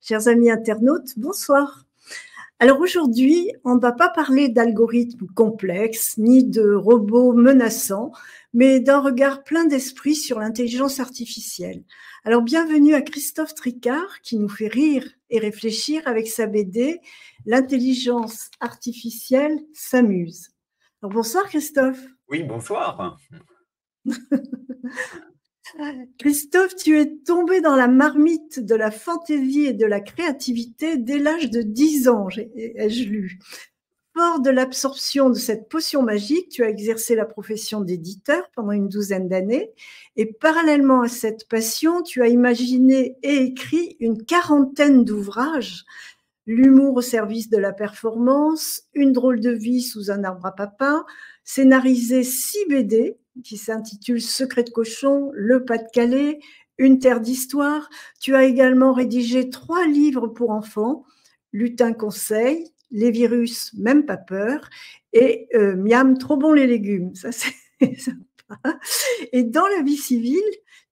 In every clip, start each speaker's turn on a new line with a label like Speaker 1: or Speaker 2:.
Speaker 1: Chers amis internautes, bonsoir. Alors aujourd'hui, on ne va pas parler d'algorithmes complexes ni de robots menaçants, mais d'un regard plein d'esprit sur l'intelligence artificielle. Alors bienvenue à Christophe Tricart qui nous fait rire et réfléchir avec sa BD « L'intelligence artificielle s'amuse ». Alors bonsoir Christophe.
Speaker 2: Oui, bonsoir.
Speaker 1: Christophe, tu es tombé dans la marmite de la fantaisie et de la créativité dès l'âge de 10 ans, ai-je lu. Fort de l'absorption de cette potion magique, tu as exercé la profession d'éditeur pendant une douzaine d'années et parallèlement à cette passion, tu as imaginé et écrit une quarantaine d'ouvrages. L'humour au service de la performance, Une drôle de vie sous un arbre à papa, scénarisé 6 BD qui s'intitulent Secret de cochon, Le Pas-de-Calais, Une terre d'histoire. Tu as également rédigé 3 livres pour enfants, Lutin conseil, Les virus, même pas peur, et Miam, trop bon les légumes. Ça, c'est sympa. Et dans la vie civile,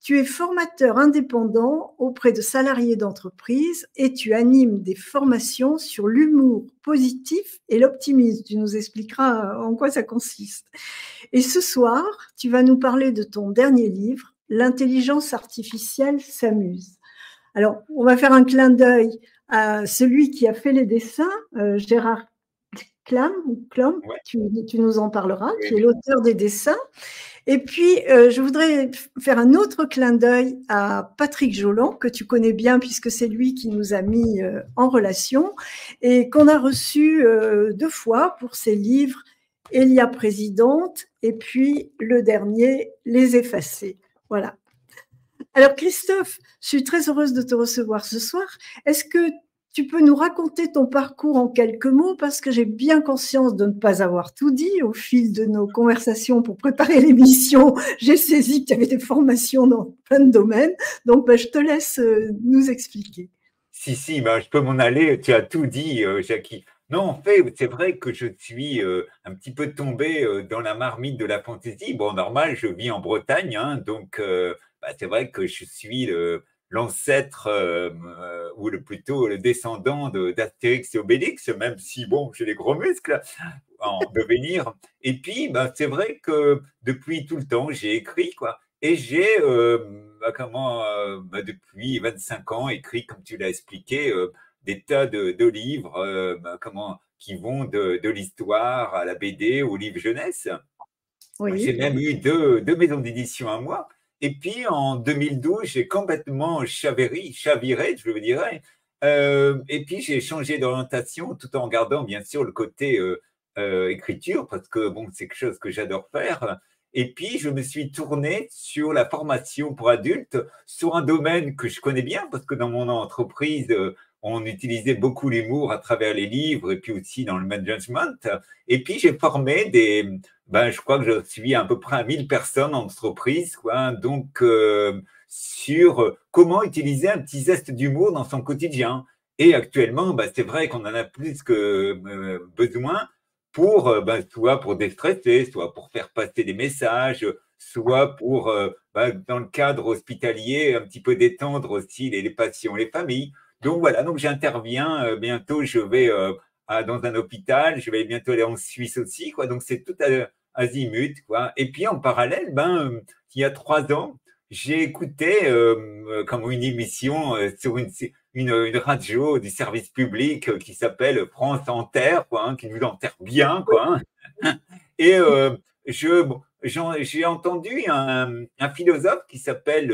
Speaker 1: tu es formateur indépendant auprès de salariés d'entreprise et tu animes des formations sur l'humour positif et l'optimisme. Tu nous expliqueras en quoi ça consiste. Et ce soir, tu vas nous parler de ton dernier livre, L'intelligence artificielle s'amuse. Alors, on va faire un clin d'œil à celui qui a fait les dessins, Gérard Klum,
Speaker 2: Ouais.
Speaker 1: tu nous en parleras,
Speaker 2: Oui,
Speaker 1: qui est l'auteur des dessins. Et puis, je voudrais faire un autre clin d'œil à Patrick Jolan, que tu connais bien puisque c'est lui qui nous a mis en relation et qu'on a reçu 2 fois pour ses livres Elia présidente et puis le dernier, Les effacés. Voilà. Alors Christophe, je suis très heureuse de te recevoir ce soir. Est-ce que tu peux nous raconter ton parcours en quelques mots parce que j'ai bien conscience de ne pas avoir tout dit au fil de nos conversations pour préparer l'émission. J'ai saisi que tu avais des formations dans plein de domaines. Donc, je te laisse nous expliquer.
Speaker 2: Si, je peux m'en aller. Tu as tout dit, Jackie. Non, en fait, c'est vrai que je suis un petit peu tombé dans la marmite de la fantaisie. Bon, normal, je vis en Bretagne, hein, donc c'est vrai que je suis l'ancêtre ou plutôt le descendant d'Astérix et Obélix, même si, bon, j'ai les gros muscles en devenir. Et puis, c'est vrai que depuis tout le temps, j'ai écrit, quoi. Et j'ai, depuis 25 ans, écrit, comme tu l'as expliqué, des tas de livres qui vont de l'histoire à la BD, au livre jeunesse. J'ai
Speaker 1: Oui.
Speaker 2: même eu deux maisons d'édition à moi. Et puis, en 2012, j'ai complètement chaviré, je veux dire. Et puis, j'ai changé d'orientation tout en gardant, bien sûr, le côté écriture, parce que bon, c'est quelque chose que j'adore faire. Et puis, je me suis tourné sur la formation pour adultes, sur un domaine que je connais bien, parce que dans mon entreprise, on utilisait beaucoup l'humour à travers les livres et puis aussi dans le management. Et puis, j'ai formé je crois que je suis à peu près à 1000 personnes en entreprise, quoi. Donc, sur comment utiliser un petit zeste d'humour dans son quotidien. Et actuellement, c'est vrai qu'on en a plus que besoin pour, soit pour déstresser, soit pour faire passer des messages, soit pour, dans le cadre hospitalier, un petit peu détendre aussi les patients, les familles. Donc voilà, donc j'interviens. Bientôt, je vais dans un hôpital. Je vais bientôt aller en Suisse aussi, quoi. Donc c'est tout azimut, quoi. Et puis en parallèle, il y a 3 ans, j'ai écouté comme une émission sur une radio du service public qui s'appelle France Inter, quoi, hein, qui nous enterre bien, quoi. Hein. Et j'ai entendu un philosophe qui s'appelle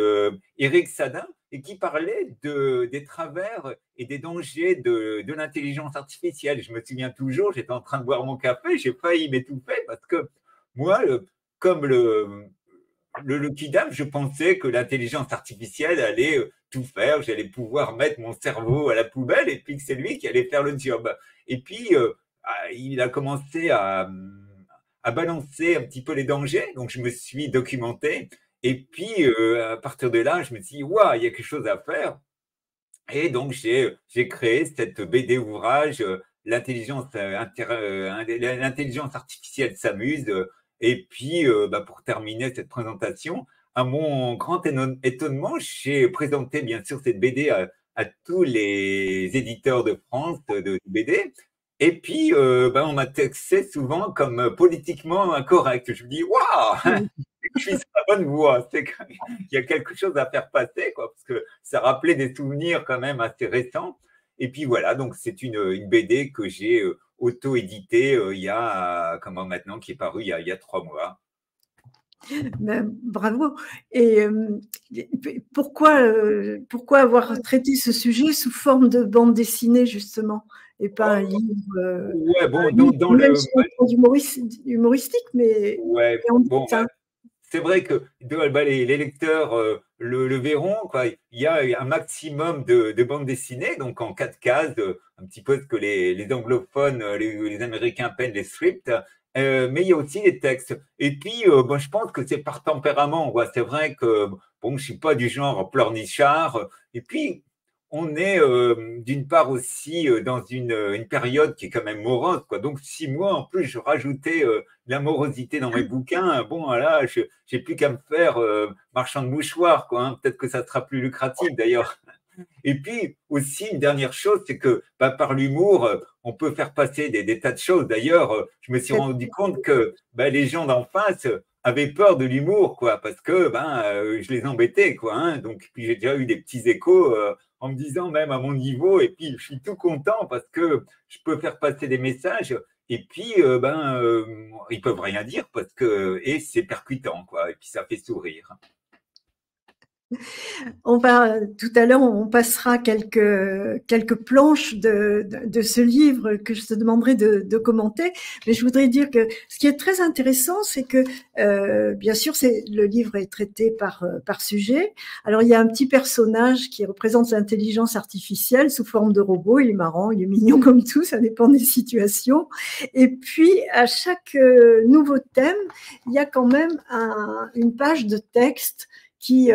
Speaker 2: Éric Sadin et qui parlait des travers et des dangers de l'intelligence artificielle. Je me souviens toujours, j'étais en train de boire mon café, j'ai failli m'étouffer parce que moi, comme le kidam, je pensais que l'intelligence artificielle allait tout faire, j'allais pouvoir mettre mon cerveau à la poubelle et puis que c'est lui qui allait faire le job. Et puis, il a commencé à balancer un petit peu les dangers, donc je me suis documenté. Et puis, à partir de là, je me suis dit, waouh, il y a quelque chose à faire. Et donc, j'ai créé cette BD ouvrage, l'intelligence artificielle s'amuse. Et puis, pour terminer cette présentation, à mon grand étonnement, j'ai présenté bien sûr cette BD à tous les éditeurs de France de BD. Et puis, on m'a taxé souvent comme politiquement incorrect. Je me dis, waouh, je suis sur la bonne voie. C'est qu'il y a quelque chose à faire passer, quoi, parce que ça rappelait des souvenirs quand même assez récents. Et puis voilà, donc c'est une BD que j'ai auto-éditée il y a, comment maintenant, qui est paru il y a 3 mois.
Speaker 1: Ben, bravo. Et pourquoi avoir traité ce sujet sous forme de bande dessinée, justement, et pas un livre,
Speaker 2: Ouais, bon,
Speaker 1: même sur un ton humoristique, mais
Speaker 2: ouais,
Speaker 1: en
Speaker 2: bon,
Speaker 1: dessin.
Speaker 2: c'est vrai que les lecteurs le verront, quoi. Il y a un maximum de bandes dessinées, donc en 4 cases, un petit peu ce que les anglophones, les Américains peignent les scripts, mais il y a aussi les textes. Et puis, je pense que c'est par tempérament, quoi. C'est vrai que bon, je suis pas du genre pleurnichard. Et puis, on est d'une part aussi dans une période qui est quand même morose, quoi. Donc, si moi, en plus, je rajoutais l'amorosité dans mes bouquins, bon, voilà, je n'ai plus qu'à me faire marchand de mouchoirs, quoi, hein. Peut-être que ça sera plus lucratif, d'ailleurs. Et puis aussi, une dernière chose, c'est que par l'humour, on peut faire passer des tas de choses. D'ailleurs, je me suis rendu compte que les gens d'en face avaient peur de l'humour, quoi, parce que je les embêtais, quoi, hein. Donc, puis j'ai déjà eu des petits échos en me disant même à mon niveau, et puis je suis tout content parce que je peux faire passer des messages. Et puis, ils peuvent rien dire parce que et c'est percutant, quoi. Et puis ça fait sourire.
Speaker 1: On va tout à l'heure, on passera quelques planches de ce livre que je te demanderai de commenter. Mais je voudrais dire que ce qui est très intéressant, c'est que bien sûr, le livre est traité par sujet. Alors il y a un petit personnage qui représente l'intelligence artificielle sous forme de robot. Il est marrant, il est mignon comme tout, ça dépend des situations. Et puis à chaque nouveau thème, il y a quand même une page de texte qui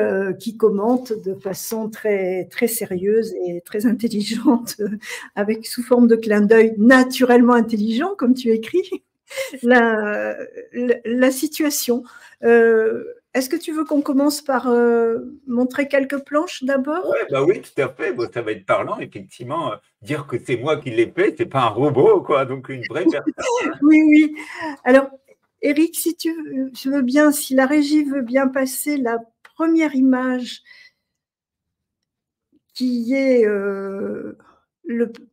Speaker 1: commente de façon très, très sérieuse et très intelligente, avec sous forme de clin d'œil naturellement intelligent, comme tu écris, la situation. Est-ce que tu veux qu'on commence par montrer quelques planches d'abord?
Speaker 2: Ouais, oui, tout à fait. Bon, ça va être parlant, effectivement. Dire que c'est moi qui l'ai fait, c'est pas un robot, quoi. Donc une vraie personne.
Speaker 1: Oui, oui. Alors, Eric, si tu veux bien, si la régie veut bien passer la première image qui est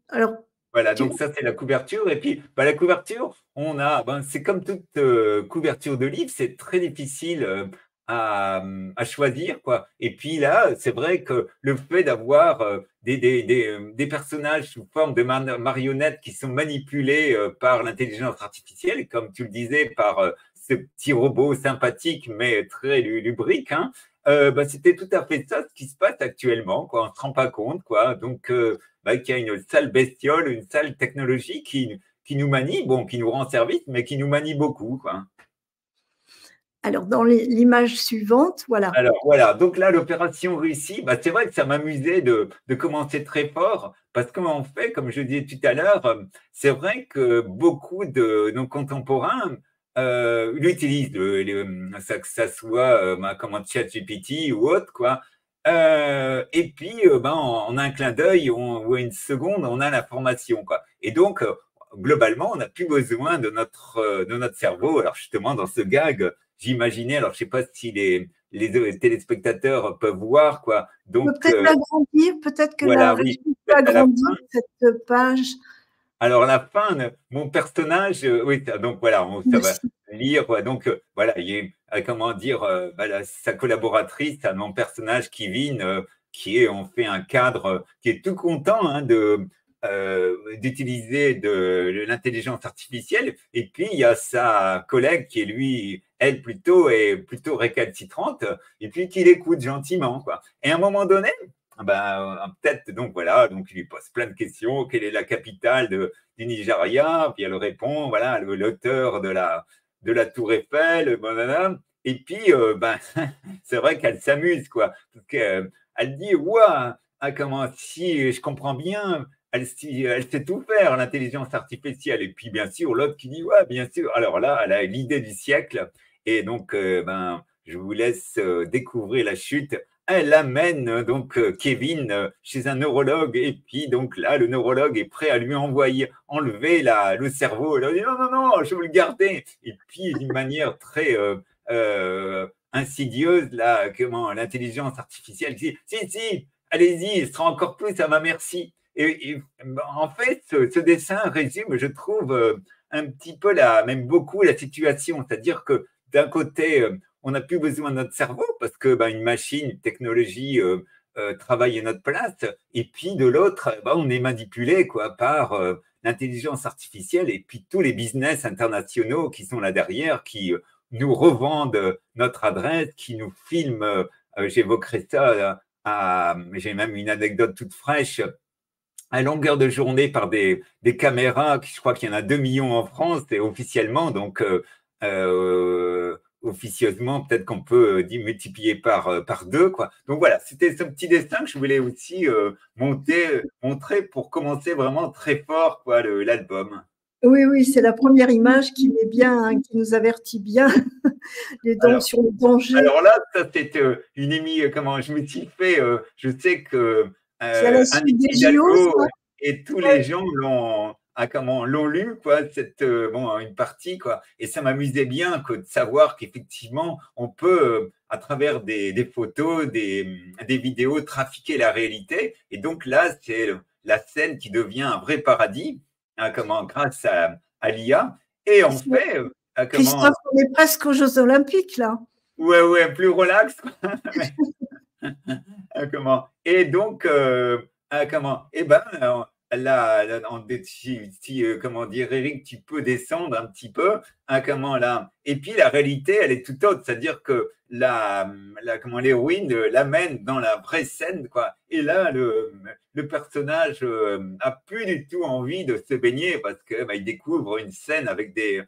Speaker 1: alors
Speaker 2: Voilà, donc ça c'est la couverture. Et puis la couverture, on a, c'est comme toute couverture de livre, c'est très difficile à choisir, quoi. Et puis là, c'est vrai que le fait d'avoir des personnages sous forme de marionnettes qui sont manipulés par l'intelligence artificielle, comme tu le disais, par ce petit robot sympathique mais très lubrique, hein, c'était tout à fait ça ce qui se passe actuellement, quoi. On ne se rend pas compte, quoi. Donc qu'il y a une sale bestiole, une sale technologie qui nous manie, bon, qui nous rend service, mais qui nous manie beaucoup, quoi.
Speaker 1: Alors, dans l'image suivante, voilà.
Speaker 2: Alors voilà, donc là, l'opération réussie, c'est vrai que ça m'amusait de commencer très fort, parce qu'en fait, comme je disais tout à l'heure, c'est vrai que beaucoup de nos contemporains l'utilisent, que ça soit comment ChatGPT ou autre, quoi. Et puis, en un clin d'œil ou une seconde, on a l'information, quoi. Et donc, globalement, on n'a plus besoin de notre cerveau. Alors justement, dans ce gag, j'imaginais, alors je ne sais pas si les téléspectateurs peuvent voir, quoi.
Speaker 1: On peut
Speaker 2: Donc,
Speaker 1: peut-être l'agrandir, peut-être que la
Speaker 2: voilà, oui,
Speaker 1: régie peut
Speaker 2: à la
Speaker 1: agrandir
Speaker 2: fin.
Speaker 1: cette page.
Speaker 2: Alors, la fin, mon personnage, oui, donc voilà, ça va
Speaker 1: Merci.
Speaker 2: lire. Donc, voilà, il y a, comment dire, sa collaboratrice, mon personnage, Kevin, on fait un cadre, qui est tout content hein, d'utiliser de l'intelligence artificielle. Et puis, il y a sa collègue qui est lui, elle, est plutôt récalcitrante, et puis qui l'écoute gentiment, quoi. Et à un moment donné, peut-être, donc voilà, donc il lui pose plein de questions. Quelle est la capitale du Nigeria? Puis elle répond, voilà, l'auteur de la Tour Eiffel, blablabla. Et puis, c'est vrai qu'elle s'amuse, quoi. Parce elle dit, ouah, comment, si je comprends bien, elle sait tout faire, l'intelligence artificielle. Et puis, bien sûr, l'autre qui dit, ouais, bien sûr. Alors là, elle a l'idée du siècle. Et donc, je vous laisse découvrir la chute elle amène donc Kevin chez un neurologue et puis donc là le neurologue est prêt à lui enlever le cerveau. Elle dit non non non, je veux le garder. Et puis d'une manière très insidieuse là, comment l'intelligence artificielle dit si si, allez-y, il sera encore plus à ma merci. Et en fait, ce dessin résume, je trouve, un petit peu même beaucoup la situation, c'est-à-dire que d'un côté on n'a plus besoin de notre cerveau parce que une machine, une technologie travaille à notre place. Et puis de l'autre, on est manipulé quoi, par l'intelligence artificielle et puis tous les business internationaux qui sont là derrière, qui nous revendent notre adresse, qui nous filment. J'évoquerai ça. J'ai même une anecdote toute fraîche à longueur de journée par des caméras, je crois qu'il y en a 2 millions en France, et officiellement, donc officieusement, peut-être qu'on peut multiplier par 2, quoi. Donc voilà, c'était ce petit dessin que je voulais aussi montrer pour commencer vraiment très fort quoi, l'album.
Speaker 1: Oui, oui, c'est la première image qui met bien, hein, qui nous avertit bien sur les dangers.
Speaker 2: Alors là, ça c'est une comment je me suis fait, je sais que
Speaker 1: Anne Hidalgo
Speaker 2: et tous les gens l'ont lu quoi, une partie quoi, et ça m'amusait bien de savoir qu'effectivement on peut à travers des photos, des vidéos trafiquer la réalité, et donc là c'est la scène qui devient un vrai paradis, hein, grâce à l'IA, et en fait
Speaker 1: Christophe, on est presque aux Jeux Olympiques là.
Speaker 2: Ouais, plus relax. Et donc, là, comment dire, Eric, tu peux descendre un petit peu, là. Et puis la réalité, elle est tout autre, c'est-à-dire que l'héroïne l'amène dans la vraie scène, quoi. Et là, le personnage a plus du tout envie de se baigner parce que il découvre une scène avec des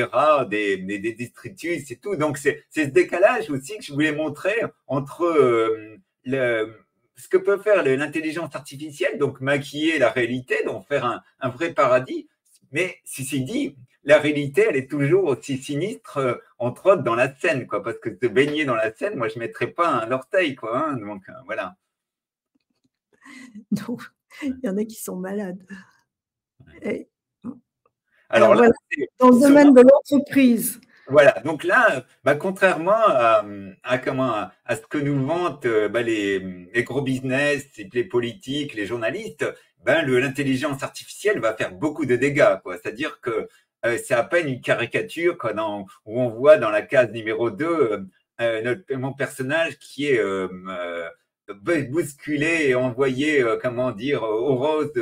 Speaker 2: rats, des détritus et tout. Donc, c'est ce décalage aussi que je voulais montrer entre ce que peut faire l'intelligence artificielle, donc maquiller la réalité, donc faire un vrai paradis. Mais ceci dit, la réalité, elle est toujours aussi sinistre, entre autres dans la scène, quoi, parce que se baigner dans la scène, moi, je ne mettrais pas un orteil, quoi. Hein, donc, voilà.
Speaker 1: Donc, il y en a qui sont malades. Et,
Speaker 2: alors là,
Speaker 1: dans le domaine de l'entreprise.
Speaker 2: Voilà, donc là, contrairement à ce que nous vantent les gros business, les politiques, les journalistes, l'intelligence artificielle va faire beaucoup de dégâts, quoi. C'est-à-dire que c'est à peine une caricature quoi, où on voit dans la case numéro 2 mon personnage qui est bousculé et envoyé, au rose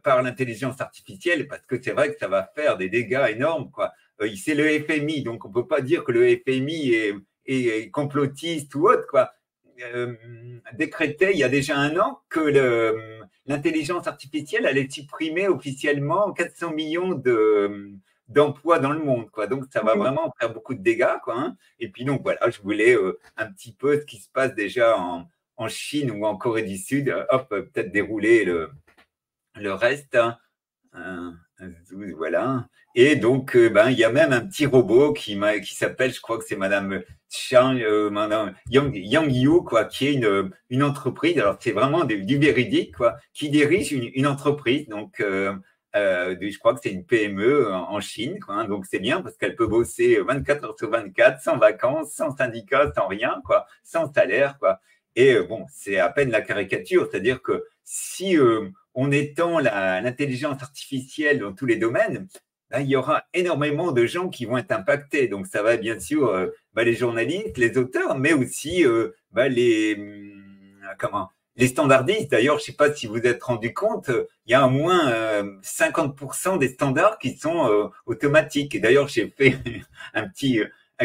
Speaker 2: par l'intelligence artificielle, parce que c'est vrai que ça va faire des dégâts énormes, quoi. C'est le FMI, donc on ne peut pas dire que le FMI est complotiste ou autre, quoi. Décrété il y a déjà 1 an que l'intelligence artificielle allait supprimer officiellement 400 millions d'emplois dans le monde, quoi. Donc ça va vraiment faire beaucoup de dégâts, quoi. Hein. Et puis donc voilà, je voulais un petit peu ce qui se passe déjà en Chine ou en Corée du Sud, peut-être dérouler le reste. Hein. Voilà. Et donc, il y a même un petit robot qui s'appelle, je crois que c'est Madame Madame Yang Yu, quoi, qui est une entreprise. Alors, c'est vraiment du véridique, quoi, qui dirige une entreprise. Donc, je crois que c'est une PME en Chine, quoi. Hein, donc, c'est bien parce qu'elle peut bosser 24 heures sur 24, sans vacances, sans syndicat, sans rien, quoi, sans salaire, quoi. Et bon, c'est à peine la caricature, c'est-à-dire que si on étend l'intelligence artificielle dans tous les domaines, il y aura énormément de gens qui vont être impactés. Donc, ça va bien sûr les journalistes, les auteurs, mais aussi les standardistes. D'ailleurs, je ne sais pas si vous vous êtes rendu compte, il y a au moins 50% des standards qui sont automatiques. Et d'ailleurs, j'ai fait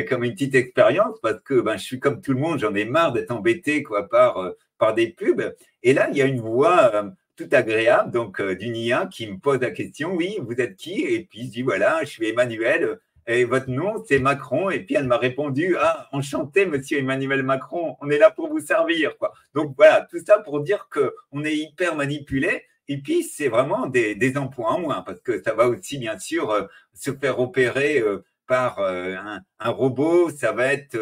Speaker 2: comme une petite expérience parce que je suis comme tout le monde, j'en ai marre d'être embêté quoi, par des pubs. Et là, il y a une voix tout agréable, donc d'une IA qui me pose la question, oui, vous êtes qui? Et puis je dis, voilà, je suis Emmanuel, et votre nom, c'est Macron. Et puis elle m'a répondu, ah, enchanté, monsieur Emmanuel Macron, on est là pour vous servir, quoi. Donc voilà, tout ça pour dire qu'on est hyper manipulé. Et puis, c'est vraiment des emplois en moins, parce que ça va aussi, bien sûr, se faire opérer par un robot. Ça va être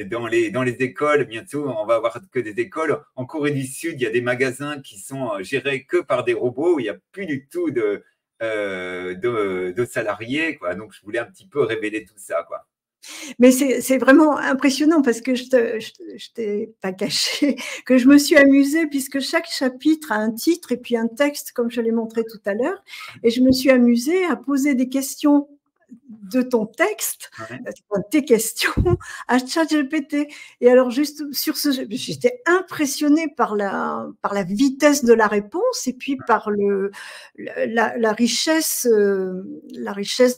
Speaker 2: dans les écoles, bientôt, on va avoir que des écoles. En Corée du Sud, il y a des magasins qui sont gérés que par des robots. Il n'y a plus du tout de salariés, quoi. Donc, je voulais un petit peu révéler tout ça, quoi.
Speaker 1: Mais c'est vraiment impressionnant parce que je t'ai pas caché que je me suis amusée puisque chaque chapitre a un titre et puis un texte, comme je l'ai montré tout à l'heure. Et je me suis amusée à poser des questions de ton texte, tes questions à ChatGPT. Et alors, juste sur ce, j'étais impressionnée par la vitesse de la réponse et puis par la richesse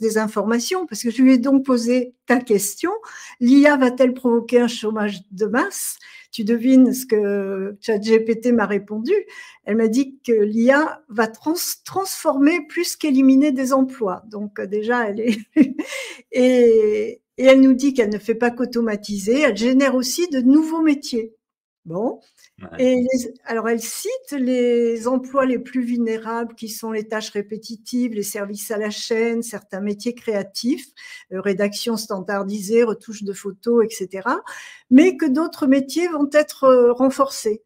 Speaker 1: des informations. Parce que je lui ai donc posé ta question, l'IA va-t-elle provoquer un chômage de masse? Tu devines ce que ChatGPT m'a répondu. Elle m'a dit que l'IA va transformer plus qu'éliminer des emplois. Donc déjà, elle est et elle nous dit qu'elle ne fait pas qu'automatiser, elle génère aussi de nouveaux métiers. Bon. Et alors, elle cite les emplois les plus vulnérables qui sont les tâches répétitives, les services à la chaîne, certains métiers créatifs, rédaction standardisée, retouche de photos, etc. Mais que d'autres métiers vont être renforcés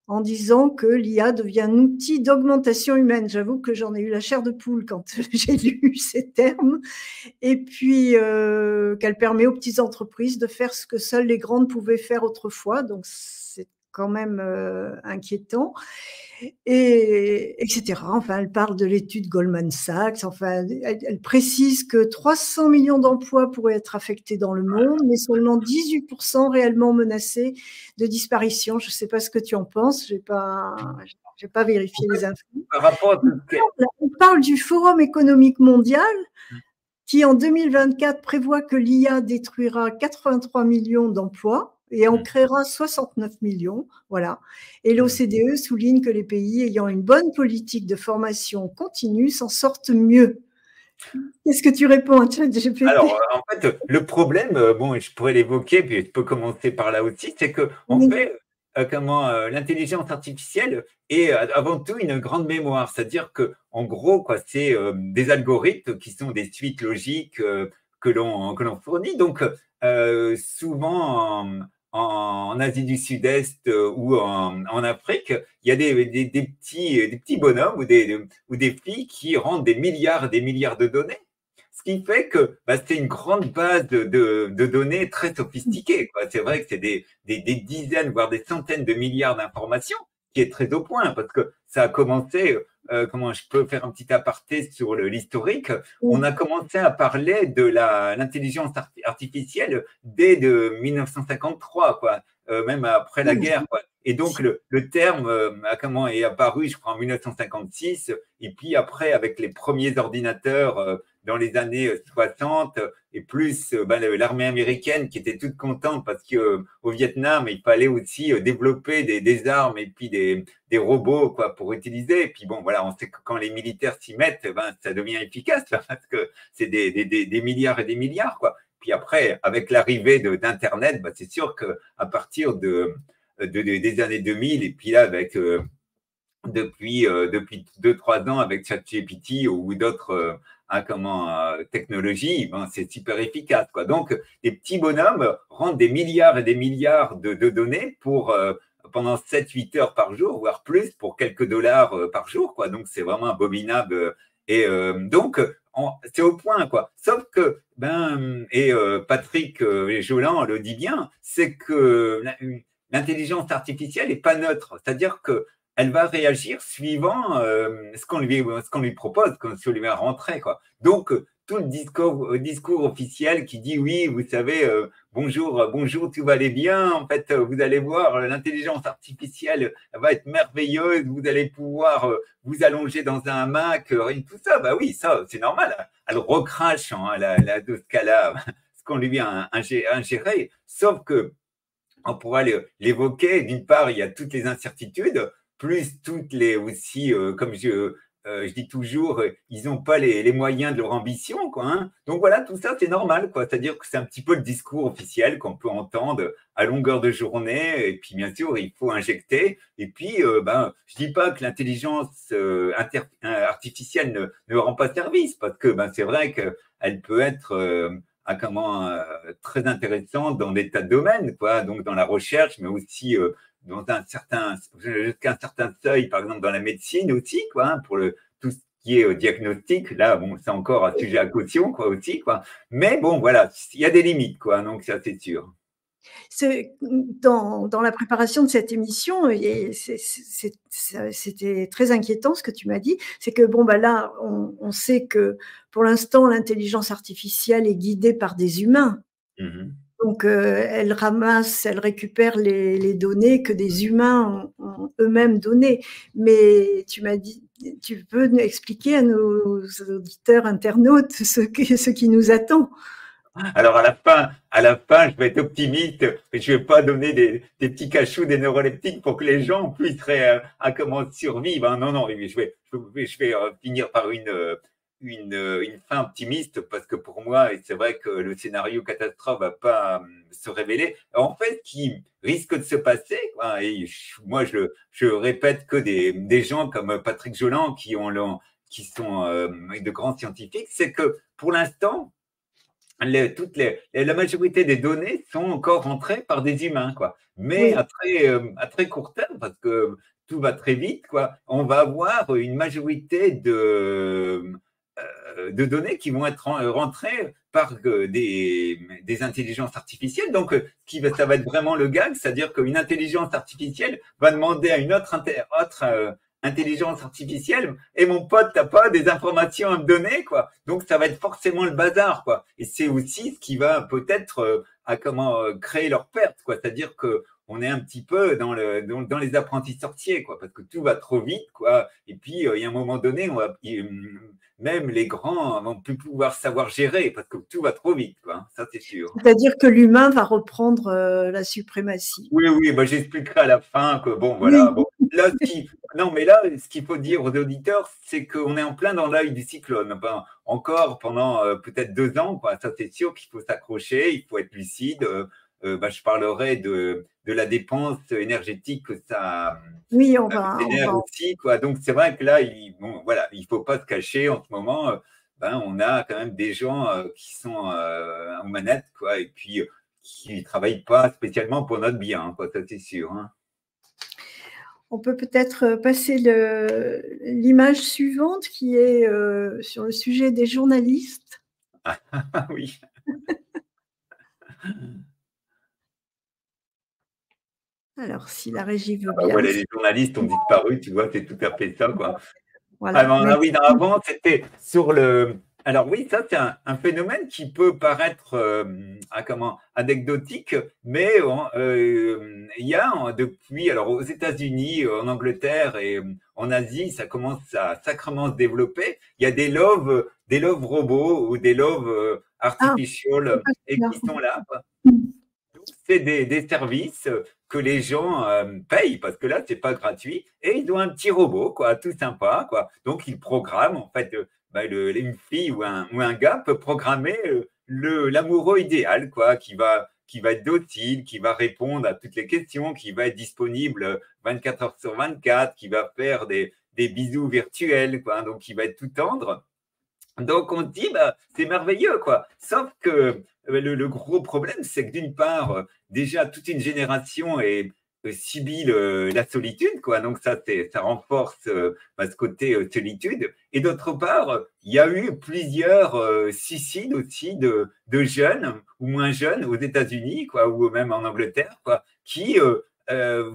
Speaker 1: en disant que l'IA devient un outil d'augmentation humaine. J'avoue que j'en ai eu la chair de poule quand j'ai lu ces termes. Et puis, qu'elle permet aux petites entreprises de faire ce que seules les grandes pouvaient faire autrefois. Donc, c'est quand même inquiétant, et etc. Enfin, elle parle de l'étude Goldman Sachs. Enfin, elle précise que 300 millions d'emplois pourraient être affectés dans le monde, mais seulement 18% réellement menacés de disparition. Je ne sais pas ce que tu en penses. J'ai pas vérifié les infos.
Speaker 2: Par rapport à
Speaker 1: on parle du Forum économique mondial qui, en 2024, prévoit que l'IA détruira 83 millions d'emplois et en créera 69 millions. Voilà. Et l'OCDE souligne que les pays ayant une bonne politique de formation continue s'en sortent mieux. Qu'est-ce que tu réponds à ChatGPT?
Speaker 2: Alors, en fait, le problème, je pourrais l'évoquer, puis je peux commencer par là aussi, c'est que en fait, l'intelligence artificielle est avant tout une grande mémoire. C'est-à-dire que, en gros, quoi, c'est des algorithmes qui sont des suites logiques que l'on fournit. Donc, souvent en Asie du Sud-Est ou en Afrique, il y a des petits bonhommes ou des filles qui rendent des milliards et des milliards de données. Ce qui fait que c'est une grande base de données très sophistiquée. C'est vrai que c'est des dizaines, voire des centaines de milliards d'informations, qui est très au point, parce que ça a commencé, comment je peux faire un petit aparté sur l'historique, on a commencé à parler de l'intelligence artificielle dès 1953, quoi, même après la guerre, quoi. Et donc, le terme est apparu, je crois, en 1956, et puis après, avec les premiers ordinateurs dans les années 60, et plus l'armée américaine qui était toute contente parce qu'au Vietnam, il fallait aussi développer des armes et puis des robots, quoi, pour utiliser. Et puis bon, voilà, on sait que quand les militaires s'y mettent, ça devient efficace parce que c'est des milliards et des milliards, quoi. Puis après, avec l'arrivée d'Internet, c'est sûr qu'à partir des années 2000, et puis là, depuis 2-3 ans avec ChatGPT ou d'autres technologies, c'est super efficace, quoi. Donc, les petits bonhommes rendent des milliards et des milliards de données pendant 7-8 heures par jour, voire plus, pour quelques dollars par jour, quoi. Donc, c'est vraiment abominable. Et donc, c'est au point, quoi. Sauf que, Patrick Joland le dit bien, c'est que l'intelligence artificielle n'est pas neutre. C'est-à-dire que elle va réagir suivant ce qu'on lui propose, ce qu'on lui va rentrer, quoi. Donc, tout le discours officiel qui dit oui, vous savez, bonjour, tout va aller bien. En fait, vous allez voir, l'intelligence artificielle va être merveilleuse. Vous allez pouvoir vous allonger dans un hamac, tout ça. Bah oui, ça, c'est normal. Elle recrache de ce cas-là, ce qu'on lui a ingéré. Sauf que on pourra l'évoquer. D'une part, il y a toutes les incertitudes, plus toutes les aussi, je dis toujours, ils n'ont pas les moyens de leur ambition, quoi. Hein. Donc voilà, tout ça, c'est normal, quoi. C'est-à-dire que c'est un petit peu le discours officiel qu'on peut entendre à longueur de journée. Et puis, bien sûr, il faut injecter. Et puis, je dis pas que l'intelligence artificielle ne rend pas service, parce que c'est vrai qu'elle peut être très intéressante dans des tas de domaines, quoi. Donc dans la recherche, mais aussi jusqu'à un certain seuil, par exemple dans la médecine aussi, quoi, hein, pour tout ce qui est diagnostic. Là, bon, c'est encore un sujet à caution, quoi, aussi, quoi. Mais bon, voilà, il y a des limites, quoi. Donc ça, c'est sûr.
Speaker 1: Dans la préparation de cette émission, et c'était très inquiétant ce que tu m'as dit, c'est que bon, là, on sait que pour l'instant, l'intelligence artificielle est guidée par des humains.
Speaker 2: Mm-hmm.
Speaker 1: Donc, elle ramasse, elle récupère les données que des humains ont eux-mêmes données. Mais tu m'as dit, tu peux nous expliquer à nos auditeurs, internautes, ce qui nous attend.
Speaker 2: Alors à la fin, je vais être optimiste, mais je vais pas donner des petits cachous, des neuroleptiques pour que les gens puissent survivre. Hein. Non, non, je vais finir par une fin optimiste parce que pour moi, c'est vrai que le scénario catastrophe va pas se révéler. En fait, ce qui risque de se passer, quoi, et moi je répète que des gens comme Patrick Joland qui sont de grands scientifiques, c'est que pour l'instant, la majorité des données sont encore rentrées par des humains, quoi. Mais
Speaker 1: Oui.
Speaker 2: à très court terme, parce que tout va très vite, quoi, on va avoir une majorité de données qui vont être rentrées par des intelligences artificielles. Donc, ça va être vraiment le gag, c'est-à-dire qu'une intelligence artificielle va demander à une autre intelligence artificielle, et mon pote, t'as pas des informations à me donner, quoi. Donc ça va être forcément le bazar, quoi. Et c'est aussi ce qui va peut-être créer leur perte, quoi. C'est-à-dire que on est un petit peu dans les apprentis sorciers, quoi, parce que tout va trop vite, quoi. Et puis il y a un moment donné, même les grands vont plus pouvoir savoir gérer parce que tout va trop vite, quoi. Ça c'est sûr.
Speaker 1: C'est-à-dire que l'humain va reprendre la suprématie.
Speaker 2: Oui, oui, j'expliquerai à la fin que bon, voilà.
Speaker 1: Oui.
Speaker 2: Bon, là, non, mais là, ce qu'il faut dire aux auditeurs, c'est qu'on est en plein dans l'œil du cyclone. Enfin, encore pendant peut-être 2 ans, quoi. Ça, c'est sûr qu'il faut s'accrocher, il faut être lucide. Je parlerai de la dépense énergétique que ça
Speaker 1: Oui,
Speaker 2: génère aussi, quoi. Donc, c'est vrai que là, il faut pas se cacher en ce moment. On a quand même des gens qui sont en manette, quoi. Et puis, qui ne travaillent pas spécialement pour notre bien, quoi, ça c'est sûr. Hein.
Speaker 1: On peut peut-être passer l'image suivante qui est sur le sujet des journalistes.
Speaker 2: Oui.
Speaker 1: Alors, si la régie veut bien.
Speaker 2: Voilà, les journalistes ont disparu, tu vois, c'est tout à fait ça, quoi.
Speaker 1: Voilà.
Speaker 2: Oui, avant, c'était sur le. Alors oui, ça c'est un phénomène qui peut paraître anecdotique, mais il y a depuis, alors aux États-Unis, en Angleterre et en Asie, ça commence à sacrément se développer. Il y a des love robots ou des love artificial et qui sont là. C'est des services que les gens payent parce que là, c'est pas gratuit et ils ont un petit robot, quoi, tout sympa, quoi. Donc, ils programment, en fait, une fille ou un gars peut programmer l'amoureux idéal, quoi, qui va être docile, qui va répondre à toutes les questions, qui va être disponible 24 heures sur 24, qui va faire des bisous virtuels, quoi, donc qui va être tout tendre. Donc on dit, c'est merveilleux, quoi. Sauf que le gros problème, c'est que d'une part, déjà toute une génération subit la solitude, quoi. Donc ça renforce ce côté solitude. Et d'autre part, il y a eu plusieurs suicides aussi de jeunes ou moins jeunes aux États-Unis, quoi, ou même en Angleterre, quoi, qui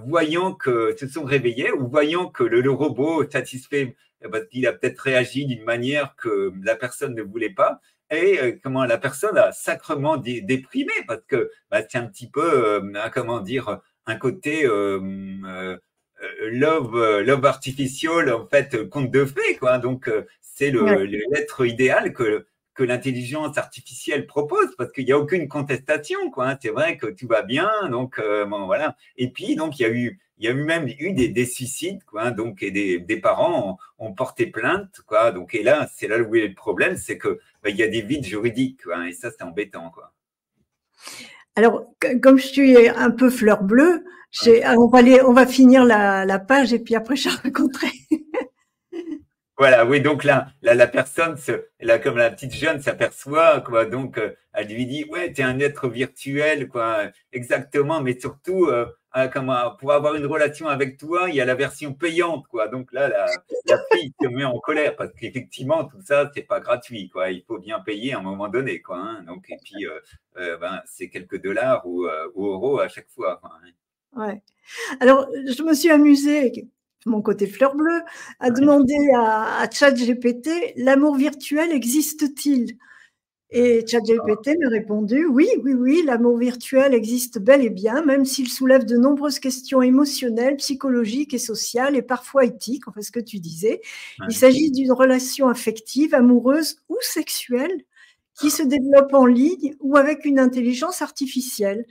Speaker 2: voyant que se sont réveillés ou voyant que le robot satisfait parce qu'il a peut-être réagi d'une manière que la personne ne voulait pas, et comment la personne a sacrement déprimé, parce que c'est un petit peu, un côté love artificial, en fait, conte de fées, quoi. Donc, c'est l'être idéal que l'intelligence artificielle propose, parce qu'il n'y a aucune contestation, quoi. Hein. C'est vrai que tout va bien, donc bon, voilà. Et puis, donc, il y a eu même eu des suicides, quoi. Hein. Donc, et des parents ont porté plainte, quoi. Donc, et là, c'est là où est le problème, c'est que il y a des vides juridiques, quoi. Hein. Et ça, c'est embêtant, quoi.
Speaker 1: Alors, comme je suis un peu fleur bleue, on va finir la page et puis après je raconterai.
Speaker 2: Voilà, oui, donc là, la personne, là, comme la petite jeune s'aperçoit, quoi, donc elle lui dit, ouais, t'es un être virtuel, quoi, exactement, mais surtout, pour avoir une relation avec toi, il y a la version payante, quoi. Donc là, la fille se met en colère parce qu'effectivement, tout ça, c'est pas gratuit, quoi. Il faut bien payer à un moment donné, quoi. Hein. Donc, et puis, c'est quelques dollars ou euros à chaque fois. Quoi, hein.
Speaker 1: Ouais. Alors, je me suis amusée, mon côté fleur bleue, à demander à ChatGPT, l'amour virtuel existe-t-il? Et ChatGPT m'a répondu, oui, oui, oui, l'amour virtuel existe bel et bien, même s'il soulève de nombreuses questions émotionnelles, psychologiques et sociales, et parfois éthiques, enfin ce que tu disais.
Speaker 2: Ouais.
Speaker 1: Il s'agit d'une relation affective, amoureuse ou sexuelle qui se développe en ligne ou avec une intelligence artificielle.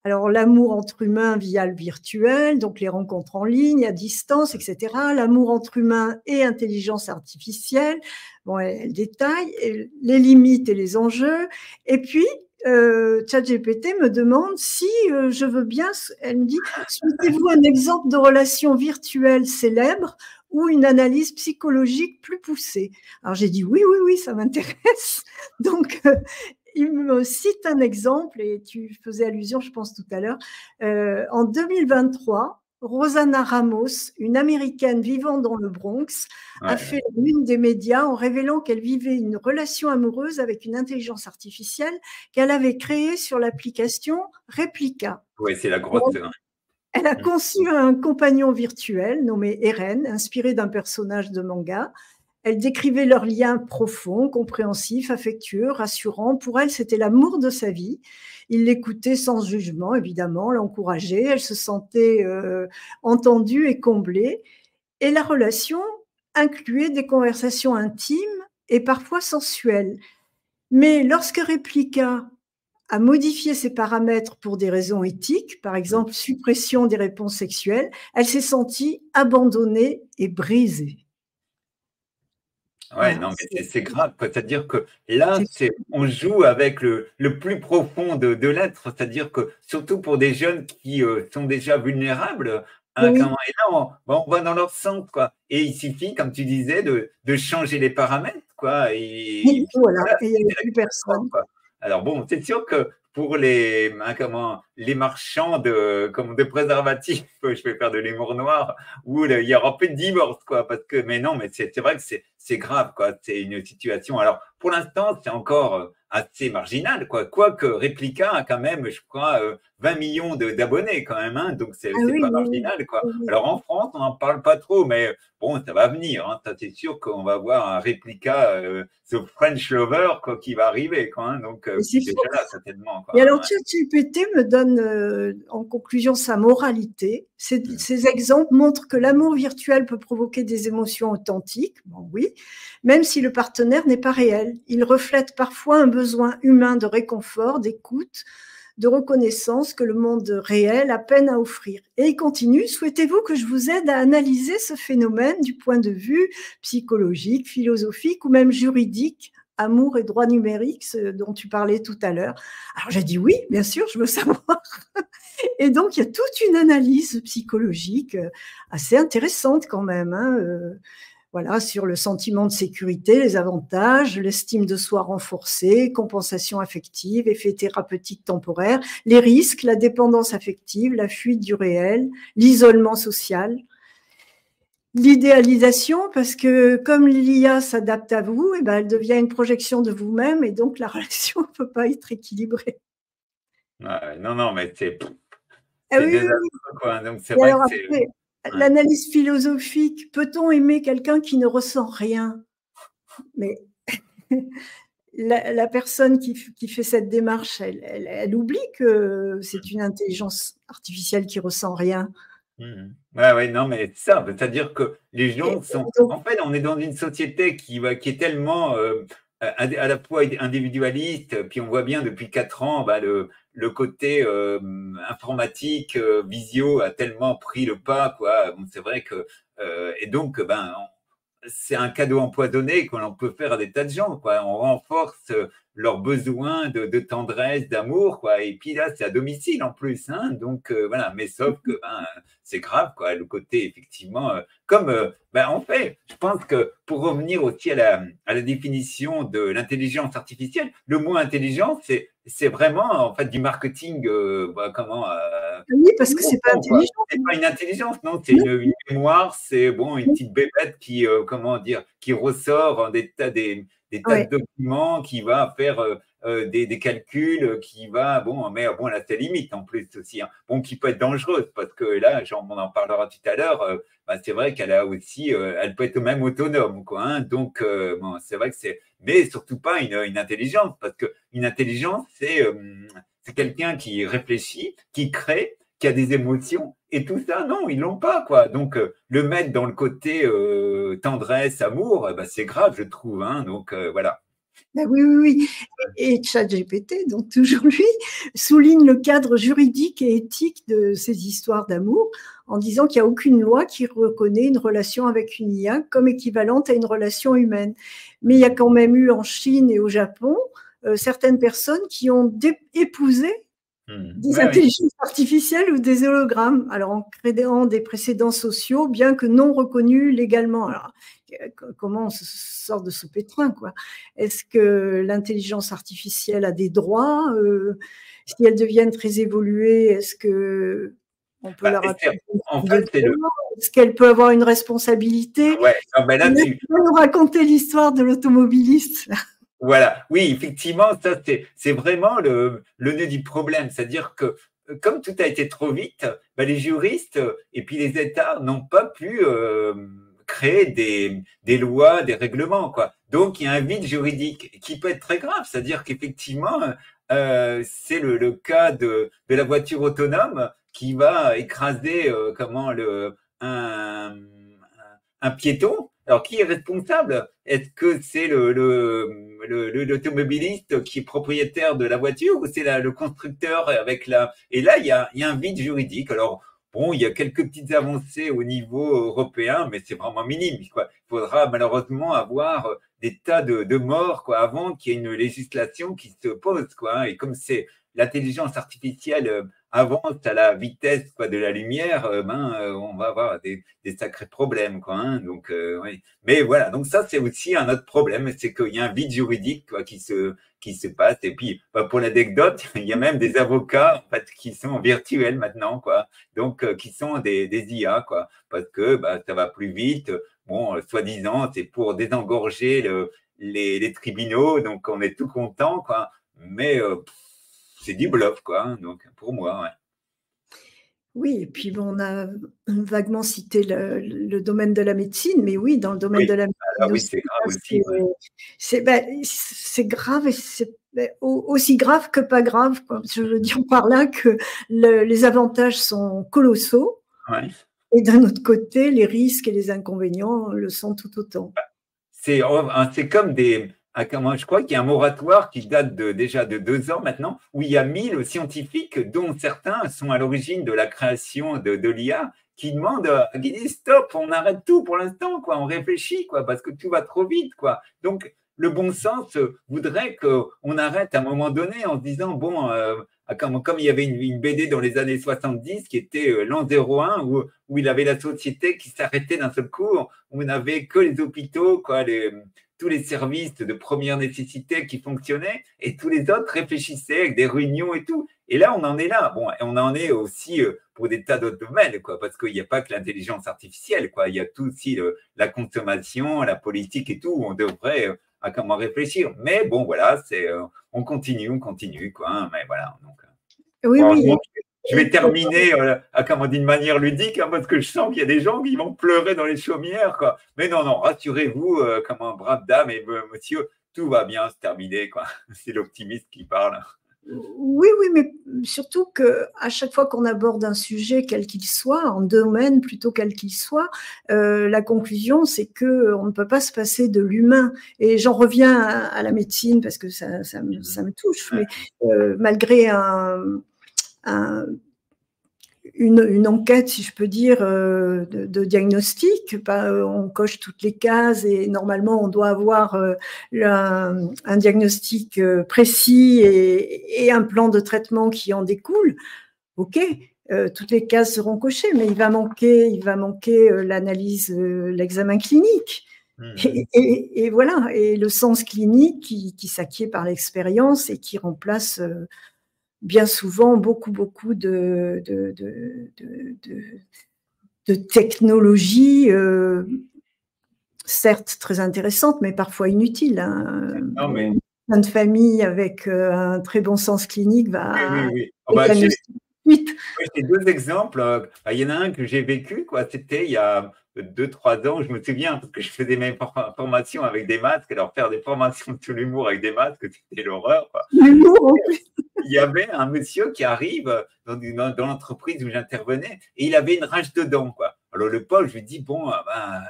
Speaker 1: Alors, l'amour entre humains via le virtuel, donc les rencontres en ligne, à distance, etc. L'amour entre humains et intelligence artificielle. Bon, elle détaille les limites et les enjeux. Et puis, ChatGPT me demande si je veux bien, elle me dit, souhaitez-vous un exemple de relation virtuelle célèbre ou une analyse psychologique plus poussée? Alors, j'ai dit oui, oui, oui, ça m'intéresse. Donc, il me cite un exemple, et tu faisais allusion, je pense, tout à l'heure. En 2023, Rosanna Ramos, une Américaine vivant dans le Bronx, a fait l'une des médias en révélant qu'elle vivait une relation amoureuse avec une intelligence artificielle qu'elle avait créée sur l'application Replica.
Speaker 2: Oui, c'est la grotte. Hein.
Speaker 1: Elle a conçu un compagnon virtuel nommé Eren, inspiré d'un personnage de manga. Elle décrivait leur lien profond, compréhensif, affectueux, rassurant. Pour elle, c'était l'amour de sa vie. Il l'écoutait sans jugement, évidemment, l'encourageait. Elle se sentait entendue et comblée. Et la relation incluait des conversations intimes et parfois sensuelles. Mais lorsque Replica a modifié ses paramètres pour des raisons éthiques, par exemple suppression des réponses sexuelles, elle s'est sentie abandonnée et brisée.
Speaker 2: Ouais, non, mais c'est grave. C'est-à-dire que là, on joue avec le plus profond de l'être. C'est-à-dire que surtout pour des jeunes qui sont déjà vulnérables, hein, et là, on va dans leur sens, quoi. Et il suffit, comme tu disais, de changer les paramètres, quoi. Et
Speaker 1: voilà, et il n'y a plus personne.
Speaker 2: Quoi. Alors bon, c'est sûr que pour les marchands de préservatifs, je vais faire de l'humour noir, où il y aura plus de divorce, quoi. Parce que, mais non, mais c'est vrai que c'est grave, quoi. C'est une situation. Alors, pour l'instant, c'est encore assez marginal, quoi. Quoique Replica a quand même, je crois, 20 millions d'abonnés, quand même, hein. Donc, c'est pas marginal, quoi. Alors, en France, on n'en parle pas trop, mais bon, ça va venir, hein. Ça, c'est sûr qu'on va voir un Replica, The French Lover, quoi, qui va arriver, quoi. Hein. Donc, c'est déjà là, certainement, quoi.
Speaker 1: Et alors, ChatGPT me donne en conclusion sa moralité. Ces exemples montrent que l'amour virtuel peut provoquer des émotions authentiques, bon, oui, même si le partenaire n'est pas réel. Il reflète parfois un besoin humain de réconfort, d'écoute, de reconnaissance que le monde réel a peine à offrir. Et il continue, souhaitez-vous que je vous aide à analyser ce phénomène du point de vue psychologique, philosophique ou même juridique, amour et droit numérique, ce dont tu parlais tout à l'heure? Alors j'ai dit oui, bien sûr, je veux savoir. Et donc il y a toute une analyse psychologique assez intéressante quand même, hein, voilà, sur le sentiment de sécurité, les avantages, l'estime de soi renforcée, compensation affective, effet thérapeutique temporaire, les risques, la dépendance affective, la fuite du réel, l'isolement social, l'idéalisation, parce que comme l'IA s'adapte à vous, et ben elle devient une projection de vous-même, et donc la relation ne peut pas être équilibrée.
Speaker 2: Non, non, mais c'est
Speaker 1: oui,
Speaker 2: désastreux, quoi. Donc, c'est
Speaker 1: et
Speaker 2: vrai
Speaker 1: alors
Speaker 2: que c'est.
Speaker 1: après, l'analyse philosophique, peut-on aimer quelqu'un qui ne ressent rien? Mais la personne qui fait cette démarche, elle oublie que c'est une intelligence artificielle qui ressent rien.
Speaker 2: Ouais, non, mais c'est ça. C'est-à-dire que les gens sont. En fait, on est dans une société qui est tellement à la fois individualiste, puis on voit bien depuis 4 ans, le côté informatique, visio a tellement pris le pas, quoi. Bon, c'est vrai que et donc c'est un cadeau empoisonné qu'on peut faire à des tas de gens, quoi. On renforce leurs besoins de tendresse, d'amour, quoi. Et puis là, c'est à domicile en plus, hein. Donc voilà. Mais sauf que c'est grave, quoi. Le côté effectivement, en fait, je pense que pour revenir aussi à la définition de l'intelligence artificielle, le mot intelligence, c'est vraiment en fait du marketing.
Speaker 1: Oui, parce que c'est pas intelligent.
Speaker 2: C'est pas une intelligence, non, c'est une mémoire, c'est bon, une petite bébête qui, qui ressort des tas de documents, qui va faire des calculs, qui va, mais bon, là, c'est limite en plus aussi, hein. Bon, qui peut être dangereuse, parce que là, on en parlera tout à l'heure, c'est vrai qu'elle a aussi, elle peut être même autonome, quoi, hein. Donc, bon, c'est vrai que mais surtout pas une intelligence, parce qu'une intelligence, c'est quelqu'un qui réfléchit, qui crée, qui a des émotions, et tout ça, non, ils l'ont pas, quoi. Donc, le mettre dans le côté tendresse, amour, c'est grave, je trouve, hein. Donc, voilà.
Speaker 1: Ben oui, oui, oui. Et ChatGPT, donc toujours lui, souligne le cadre juridique et éthique de ces histoires d'amour en disant qu'il n'y a aucune loi qui reconnaît une relation avec une IA comme équivalente à une relation humaine. Mais il y a quand même eu en Chine et au Japon certaines personnes qui ont épousé des intelligences artificielles ou des hologrammes, alors en créant des précédents sociaux, bien que non reconnus légalement. Alors, comment on se sort de ce pétrin, quoi? Est-ce que l'intelligence artificielle a des droits? Si elles deviennent très évoluées, est-ce que on peut leur raconter
Speaker 2: en fait,
Speaker 1: est-ce qu'elle peut avoir une responsabilité?
Speaker 2: Ouais, non, là,
Speaker 1: tu vas nous raconter l'histoire de l'automobiliste.
Speaker 2: Voilà, oui, effectivement, ça c'est vraiment le nœud du problème. C'est-à-dire que comme tout a été trop vite, les juristes et puis les États n'ont pas pu créer des lois, des règlements, quoi. Donc il y a un vide juridique qui peut être très grave. C'est-à-dire qu'effectivement, c'est le cas de la voiture autonome qui va écraser un piéton. Alors, qui est responsable? Est-ce que c'est l'automobiliste qui est propriétaire de la voiture ou c'est le constructeur avec la… Et là, il y a un vide juridique. Alors, bon, il y a quelques petites avancées au niveau européen, mais c'est vraiment minime, quoi. Il faudra malheureusement avoir des tas de morts, quoi, avant qu'il y ait une législation qui se pose, quoi. Et comme c'est l'intelligence artificielle avance à la vitesse, quoi, de la lumière, on va avoir des sacrés problèmes, quoi, hein. Donc, oui. Mais voilà, donc ça, c'est aussi un autre problème, c'est qu'il y a un vide juridique, quoi, qui se passe. Et puis, pour l'anecdote, il y a même des avocats, en fait, qui sont virtuels maintenant, quoi. Donc, qui sont des IA, quoi, parce que ça va plus vite. Bon, soi-disant, c'est pour désengorger les tribunaux, donc on est tout content, quoi. Mais c'est du bluff, quoi, hein, donc pour moi, ouais.
Speaker 1: Oui, et puis on a vaguement cité le domaine de la médecine, mais oui, dans le domaine de la médecine
Speaker 2: aussi, c'est grave aussi.
Speaker 1: C'est grave et c'est aussi grave que pas grave, quoi. Je veux dire par là que les avantages sont colossaux, et d'un autre côté, les risques et les inconvénients le sont tout autant.
Speaker 2: C'est comme je crois qu'il y a un moratoire qui date déjà de 2 ans maintenant, où il y a 1000 scientifiques, dont certains sont à l'origine de la création de l'IA, qui disent stop, on arrête tout pour l'instant, quoi, on réfléchit, quoi, parce que tout va trop vite, quoi. Donc, le bon sens voudrait qu'on arrête à un moment donné en se disant, bon, comme il y avait une BD dans les années 70 qui était l'an 01, où il avait la société qui s'arrêtait d'un seul coup, où on n'avait que les hôpitaux, quoi, tous les services de première nécessité qui fonctionnaient et tous les autres réfléchissaient avec des réunions et tout. Et là, on en est là. Bon, et on en est aussi pour des tas d'autres domaines, quoi, parce qu'il n'y a pas que l'intelligence artificielle, quoi. Il y a tout aussi la consommation, la politique et tout, où on devrait à comment réfléchir. Mais bon, voilà, on continue, quoi, hein, mais voilà. Donc,
Speaker 1: oui, oui.
Speaker 2: Donc, je vais terminer d'une manière ludique, hein, parce que je sens qu'il y a des gens qui vont pleurer dans les chaumières, quoi. Mais non, rassurez-vous, comme un brave dame et monsieur, tout va bien se terminer, quoi. C'est l'optimiste qui parle.
Speaker 1: Oui, oui, mais surtout qu'à chaque fois qu'on aborde un sujet, quel qu'il soit, un domaine plutôt quel qu'il soit, la conclusion, c'est qu'on ne peut pas se passer de l'humain. Et j'en reviens à la médecine parce que ça me touche, mais malgré une enquête, si je peux dire, de diagnostic. On coche toutes les cases et normalement, on doit avoir un diagnostic précis et un plan de traitement qui en découle. OK, toutes les cases seront cochées, mais il va manquer l'analyse, l'examen clinique. Et voilà, et le sens clinique qui s'acquiert par l'expérience et qui remplace bien souvent beaucoup de technologies, certes très intéressantes, mais parfois inutiles. Hein.
Speaker 2: Non, mais...
Speaker 1: Une famille avec un très bon sens clinique va
Speaker 2: Oui. Oh, bah,
Speaker 1: diagnostiquer vite.
Speaker 2: J'ai deux exemples. Il y en a un que j'ai vécu, quoi. C'était il y a 2-3 ans, je me souviens, parce que je faisais mes formations avec des masques. Alors, faire des formations sur l'humour avec des masques, c'était l'horreur.
Speaker 1: L'humour,
Speaker 2: il y avait un monsieur qui arrive dans l'entreprise où j'intervenais et il avait une rage de dents, quoi. Alors le pauvre, je lui dis, bon,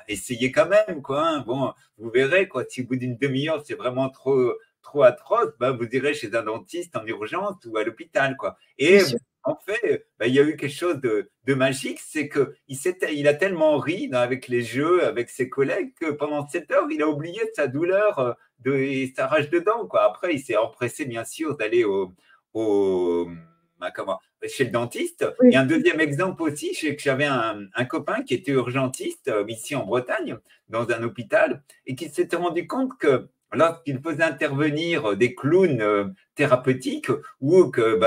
Speaker 2: essayez quand même, quoi. Hein. Bon, vous verrez, quoi. Si au bout d'une demi-heure, c'est vraiment trop atroce, vous irez chez un dentiste en urgence ou à l'hôpital, quoi. Et en fait, il y a eu quelque chose de magique, c'est qu'il a tellement ri avec les jeux, avec ses collègues, que pendant 7 heures, il a oublié sa douleur et sa rage de dents, quoi. Après, il s'est empressé, bien sûr, d'aller chez le dentiste.
Speaker 1: Oui.
Speaker 2: Et un deuxième exemple aussi, c'est que j'avais un copain qui était urgentiste ici en Bretagne, dans un hôpital, et qui s'était rendu compte que lorsqu'il faisait intervenir des clowns thérapeutiques, ou que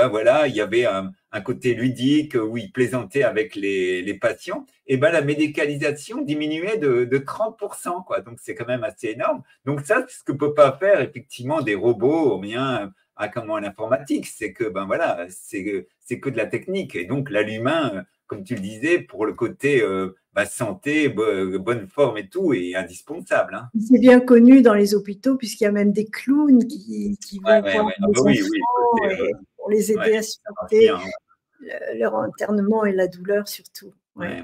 Speaker 2: il y avait un côté ludique où il plaisantait avec les patients, et la médicalisation diminuait de 30%, quoi. Donc c'est quand même assez énorme. Donc ça, c'est ce que peut pas faire effectivement des robots, bien à l'informatique, c'est que c'est que de la technique. Et donc là, l'humain, comme tu le disais, pour le côté santé, bonne forme et tout, est indispensable. Hein.
Speaker 1: C'est bien connu dans les hôpitaux, puisqu'il y a même des clowns qui vont voir les enfants pour les aider à supporter leur internement et la douleur surtout. Ouais.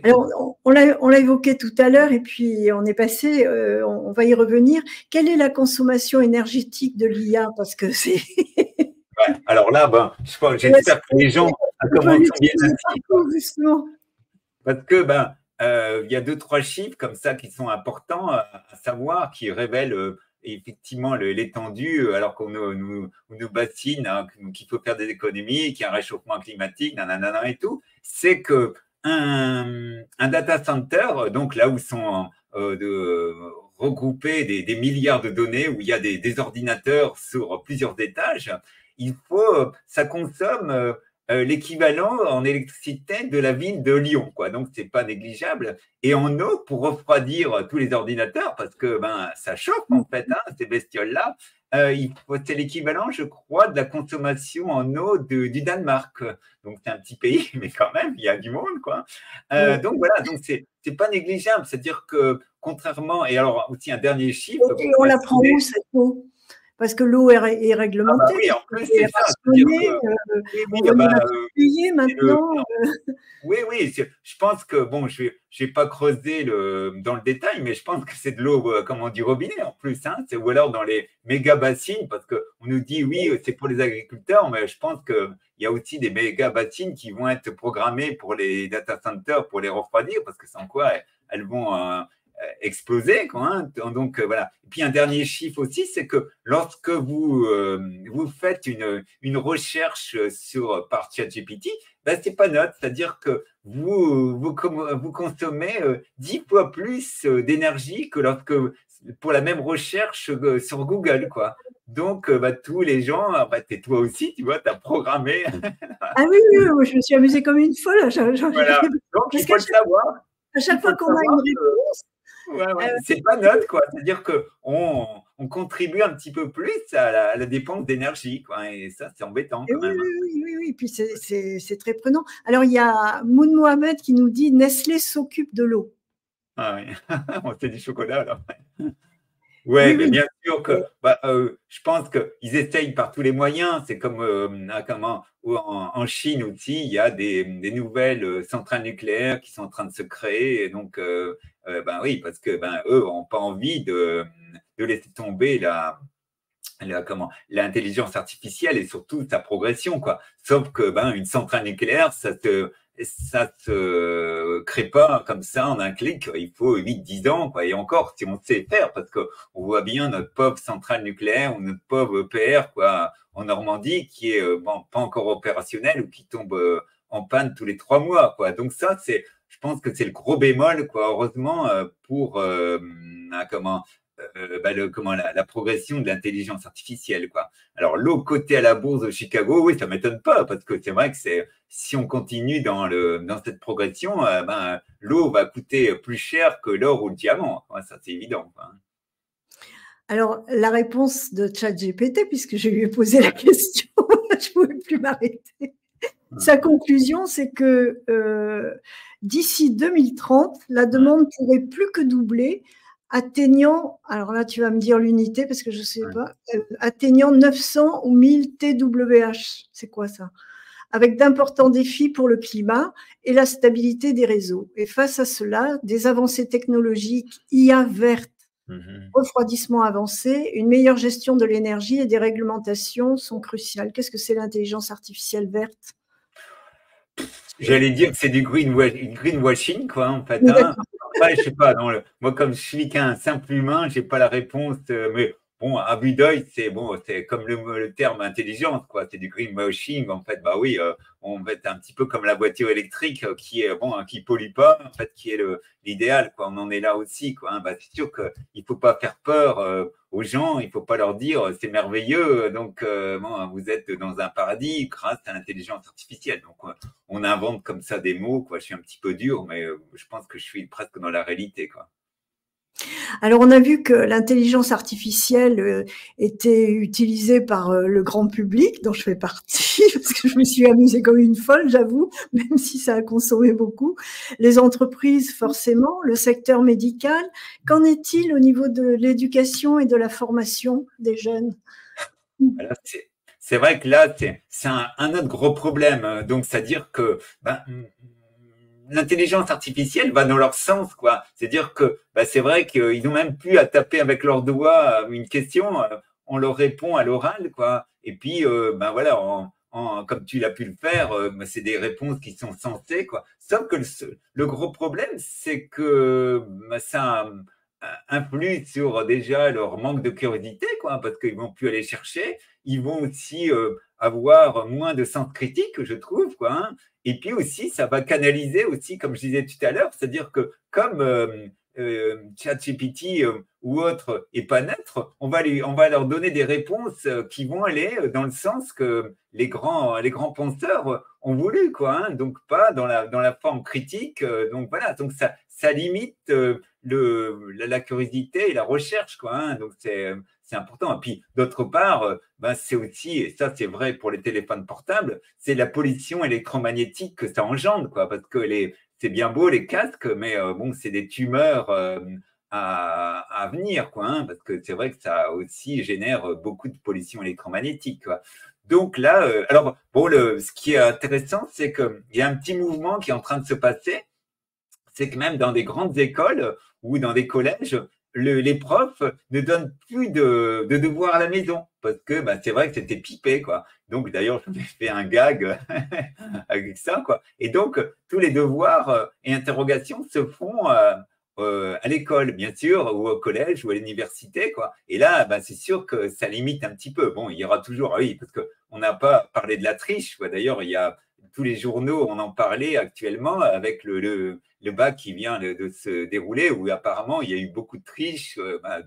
Speaker 1: Alors, on l'a évoqué tout à l'heure et puis on est passé, on va y revenir. Quelle est la consommation énergétique de l'IA? Parce que c'est…
Speaker 2: alors là, j'espère que les gens commencent bien
Speaker 1: justement.
Speaker 2: Parce que il y a 2-3 chiffres comme ça qui sont importants à savoir, qui révèlent effectivement l'étendue, alors qu'on nous bassine hein, qu'il faut faire des économies, qu'il y a un réchauffement climatique, nanana et tout. C'est que un data center, donc là où sont regroupés des milliards de données, où il y a des ordinateurs sur plusieurs étages, ça consomme l'équivalent en électricité de la ville de Lyon, quoi. Donc c'est pas négligeable. Et en eau pour refroidir tous les ordinateurs, parce que ça chauffe en fait, hein, ces bestioles-là. C'est l'équivalent, je crois, de la consommation en eau du Danemark. Donc c'est un petit pays, mais quand même, il y a du monde, quoi. Donc voilà, donc c'est pas négligeable. C'est-à-dire que contrairement, et alors aussi un dernier chiffre.
Speaker 1: Et on la prend où cette eau? Parce que l'eau est réglementée.
Speaker 2: Oui, en plus, c'est ça.
Speaker 1: On va payer maintenant.
Speaker 2: Oui, je pense que, bon, je n'ai pas creusé dans le détail, mais je pense que c'est de l'eau, comment on dit, robinet en plus, hein, ou alors dans les méga bassines, parce qu'on nous dit, oui, c'est pour les agriculteurs, mais je pense qu'il y a aussi des méga bassines qui vont être programmées pour les data centers, pour les refroidir, parce que sans quoi elles vont exploser, quoi. Hein. Donc voilà. Et puis un dernier chiffre aussi, c'est que lorsque vous faites une recherche par ChatGPT, c'est pas neutre, c'est-à-dire que vous consommez 10 fois plus d'énergie que pour la même recherche sur Google, quoi. Donc, tous les gens, et toi aussi, tu vois, tu as programmé.
Speaker 1: Ah oui, je me suis amusée comme une folle.
Speaker 2: Voilà. Donc, il faut le savoir.
Speaker 1: À chaque fois qu'on a une réponse,
Speaker 2: c'est pas neutre, quoi. C'est-à-dire qu'on contribue un petit peu plus à la dépense d'énergie, quoi. Et ça, c'est embêtant quand même.
Speaker 1: Oui. Puis c'est très prenant. Alors, il y a Moon Mohamed qui nous dit Nestlé s'occupe de l'eau.
Speaker 2: Ah oui, c'est du chocolat alors. Ouais,
Speaker 1: Oui,
Speaker 2: mais
Speaker 1: oui.
Speaker 2: bien sûr que je pense qu'ils essayent par tous les moyens. C'est comme ou en Chine aussi, il y a des nouvelles centrales nucléaires qui sont en train de se créer. Et donc, ben oui, parce que ben, eux n'ont pas envie de laisser tomber l'intelligence artificielle et surtout sa progression, quoi. Sauf que ben, une centrale nucléaire, ça se crée pas comme ça en un clic. Il faut 8-10 ans, quoi. Et encore, si on sait faire, parce que on voit bien notre pauvre centrale nucléaire ou notre pauvre EPR, quoi, en Normandie, qui est bon, pas encore opérationnelle ou qui tombe en panne tous les 3 mois, quoi. Donc ça, je pense que c'est le gros bémol, quoi. Heureusement pour la progression de l'intelligence artificielle, quoi. Alors, l'autre côté à la bourse de Chicago, oui, ça m'étonne pas, parce que c'est vrai que si on continue dans cette progression, ben, l'eau va coûter plus cher que l'or ou le diamant. Ouais, ça, c'est évident, quoi.
Speaker 1: Alors, la réponse de ChatGPT, puisque je lui ai posé la question, je ne pouvais plus m'arrêter. Sa conclusion, c'est que d'ici 2030, la demande pourrait plus que doubler, atteignant, alors là tu vas me dire l'unité parce que je ne sais pas, atteignant 900 ou 1000 TWh. C'est quoi ça? Avec d'importants défis pour le climat et la stabilité des réseaux. Et face à cela, des avancées technologiques, IA verte, refroidissement avancé, une meilleure gestion de l'énergie et des réglementations sont cruciales. Qu'est-ce que c'est l'intelligence artificielle verte?
Speaker 2: J'allais dire que c'est du greenwashing, quoi, en fait.
Speaker 1: Oui,
Speaker 2: Hein.
Speaker 1: d'accord.
Speaker 2: Après, je sais pas, moi, comme je suis qu'un simple humain, j'ai pas la réponse, mais bon, à vue d'œil, c'est bon, c'est comme le terme intelligence, quoi. C'est du greenwashing, en fait. Bah oui, on va être un petit peu comme la voiture électrique qui est bon, hein, qui pollue pas, en fait, qui est l'idéal, quoi. On en est là aussi, quoi. Hein. Bah, c'est sûr qu'il faut pas faire peur aux gens, il faut pas leur dire c'est merveilleux, donc bon, vous êtes dans un paradis grâce à l'intelligence artificielle. Donc on invente comme ça des mots, quoi. Je suis un petit peu dur, mais je pense que je suis presque dans la réalité, quoi.
Speaker 1: Alors, on a vu que l'intelligence artificielle était utilisée par le grand public, dont je fais partie, parce que je me suis amusée comme une folle, j'avoue, même si ça a consommé beaucoup. Les entreprises, forcément, le secteur médical. Qu'en est-il au niveau de l'éducation et de la formation des jeunes?
Speaker 2: Voilà, c'est vrai que là, c'est un autre gros problème. Donc, c'est-à-dire que ben, l'intelligence artificielle va dans leur sens, quoi. C'est-à-dire que ben, c'est vrai qu'ils n'ont même plus à taper avec leurs doigts une question, on leur répond à l'oral, quoi. Et puis, ben voilà, comme tu l'as pu le faire, ben, c'est des réponses qui sont sensées, quoi. Sauf que le gros problème, c'est que ben, ça influe sur déjà leur manque de curiosité, quoi, parce qu'ils vont plus aller chercher. Ils vont aussi avoir moins de sens critique, je trouve, quoi. Hein. Et puis aussi, ça va canaliser aussi, comme je disais tout à l'heure, c'est-à-dire que comme ChatGPT ou autre est pas neutre, on va leur donner des réponses qui vont aller dans le sens que les grands penseurs ont voulu, quoi. Hein. Donc pas dans la forme critique. Donc voilà, donc ça limite la curiosité et la recherche, quoi. Hein. Donc c'est important. Et puis d'autre part, ben, c'est aussi, et ça c'est vrai pour les téléphones portables, c'est la pollution électromagnétique que ça engendre, quoi, parce que c'est bien beau les casques, mais bon, c'est des tumeurs à venir, quoi, hein, parce que c'est vrai que ça aussi génère beaucoup de pollution électromagnétique, quoi. Donc là, alors bon, ce qui est intéressant, c'est qu'il y a un petit mouvement qui est en train de se passer, c'est que même dans des grandes écoles ou dans des collèges, les profs ne donnent plus de devoirs à la maison parce que bah, c'est vrai que c'était pipé, quoi. Donc d'ailleurs, j'en ai fait un gag avec ça, quoi. Et donc, tous les devoirs et interrogations se font à l'école, bien sûr, ou au collège ou à l'université, quoi. Et là, bah, c'est sûr que ça limite un petit peu. Bon, il y aura toujours, oui, parce qu'on n'a pas parlé de la triche, quoi. D'ailleurs, il y a tous les journaux, on en parlait actuellement avec le bac qui vient de se dérouler, où apparemment il y a eu beaucoup de triches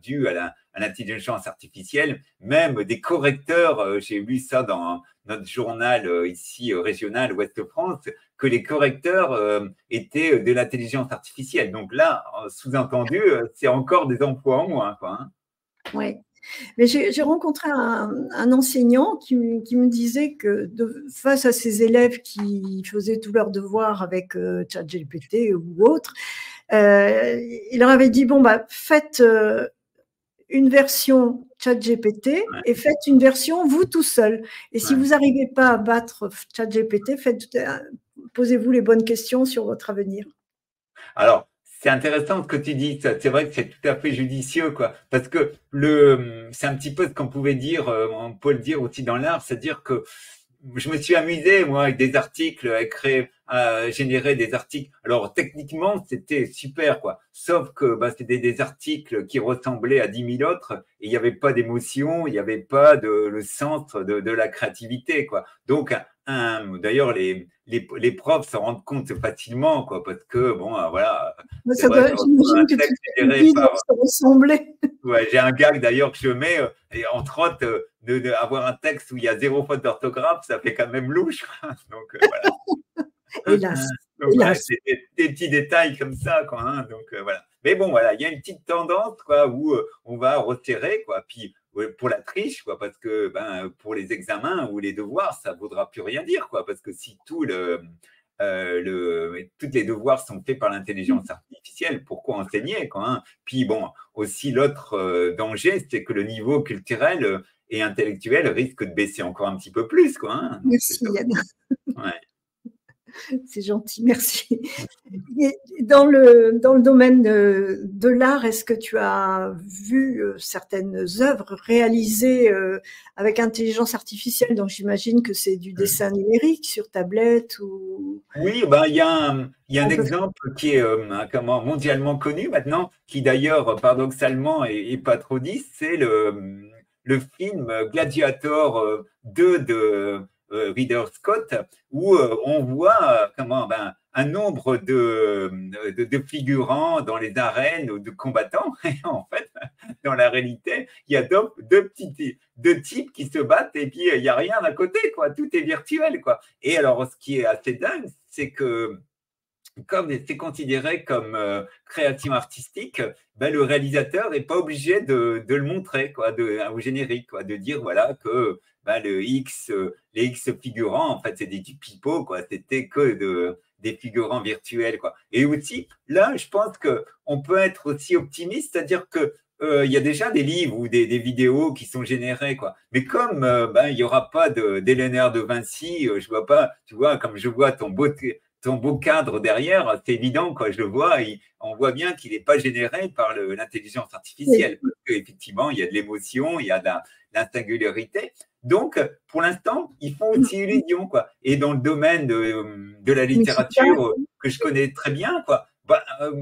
Speaker 2: dues à l'intelligence artificielle, même des correcteurs, j'ai lu ça dans notre journal ici régional Ouest-France, que les correcteurs étaient de l'intelligence artificielle. Donc là, sous-entendu, c'est encore des emplois en moins, quoi. Hein.
Speaker 1: Oui. Mais j'ai rencontré un enseignant qui me disait que face à ses élèves qui faisaient tous leurs devoirs avec ChatGPT ou autre, il leur avait dit bon bah faites une version ChatGPT et faites une version vous tout seul. Et si vous n'arrivez pas à battre ChatGPT, posez-vous les bonnes questions sur votre avenir.
Speaker 2: Alors, c'est intéressant ce que tu dis. C'est vrai que c'est tout à fait judicieux, quoi. Parce que c'est un petit peu ce qu'on pouvait dire, on peut le dire aussi dans l'art, c'est-à-dire que je me suis amusé, moi, avec des articles, à générer des articles. Alors, techniquement, c'était super, quoi. Sauf que c'était des articles qui ressemblaient à 10 000 autres et il n'y avait pas d'émotion, il n'y avait pas le centre de la créativité, quoi. Donc, d'ailleurs, les profs s'en rendent compte facilement, quoi, parce que, bon, voilà.
Speaker 1: J'imagine que tu ça ressemblait.
Speaker 2: Ouais, j'ai un gag d'ailleurs que je mets, et entre autres, avoir un texte où il y a 0 faute d'orthographe, ça fait quand même louche. Donc, voilà.
Speaker 1: Hélas.
Speaker 2: Donc, voilà, c'est des petits détails comme ça, quoi. Hein, donc, voilà. Mais bon, voilà, il y a une petite tendance, quoi, où on va resserrer, quoi. Puis, pour la triche, quoi, parce que pour les examens ou les devoirs, ça ne vaudra plus rien dire, quoi, parce que si tous les devoirs sont faits par l'intelligence artificielle, pourquoi enseigner, quoi, hein. Puis bon, aussi l'autre danger, c'est que le niveau culturel et intellectuel risque de baisser encore un petit peu plus, quoi. Hein.
Speaker 1: Merci Yann.
Speaker 2: Ouais.
Speaker 1: C'est gentil, merci. Et dans le domaine de l'art, est-ce que tu as vu certaines œuvres réalisées avec intelligence artificielle? Donc j'imagine que c'est du dessin numérique sur tablette ou…
Speaker 2: Oui, il y a un exemple qui est mondialement connu maintenant, qui d'ailleurs paradoxalement est pas trop dit, c'est le film Gladiator 2 de Ridley Scott, où on voit un nombre de figurants dans les arènes ou de combattants. Et en fait, dans la réalité, il y a deux types qui se battent et puis il n'y a rien à côté, quoi. Tout est virtuel, quoi. Et alors, ce qui est assez dingue, c'est que comme c'est considéré comme création artistique, le réalisateur n'est pas obligé de le montrer, quoi, au générique, quoi, de dire voilà que les X figurants, en fait, c'est des pipeaux, quoi, c'était que des figurants virtuels, quoi. Et aussi, là, je pense qu'on peut être aussi optimiste, c'est-à-dire que il y a déjà des livres ou des vidéos qui sont générées, quoi. Mais comme il n'y aura pas d'Hélénaire de Vinci, je vois pas, tu vois, comme je vois ton beau cadre derrière, c'est évident, quoi. Je le vois, on voit bien qu'il n'est pas généré par l'intelligence artificielle, parce qu'effectivement, il y a de l'émotion, il y a de la singularité. Donc, pour l'instant, ils font aussi illusion, quoi. Et dans le domaine de la littérature que je connais très bien, quoi,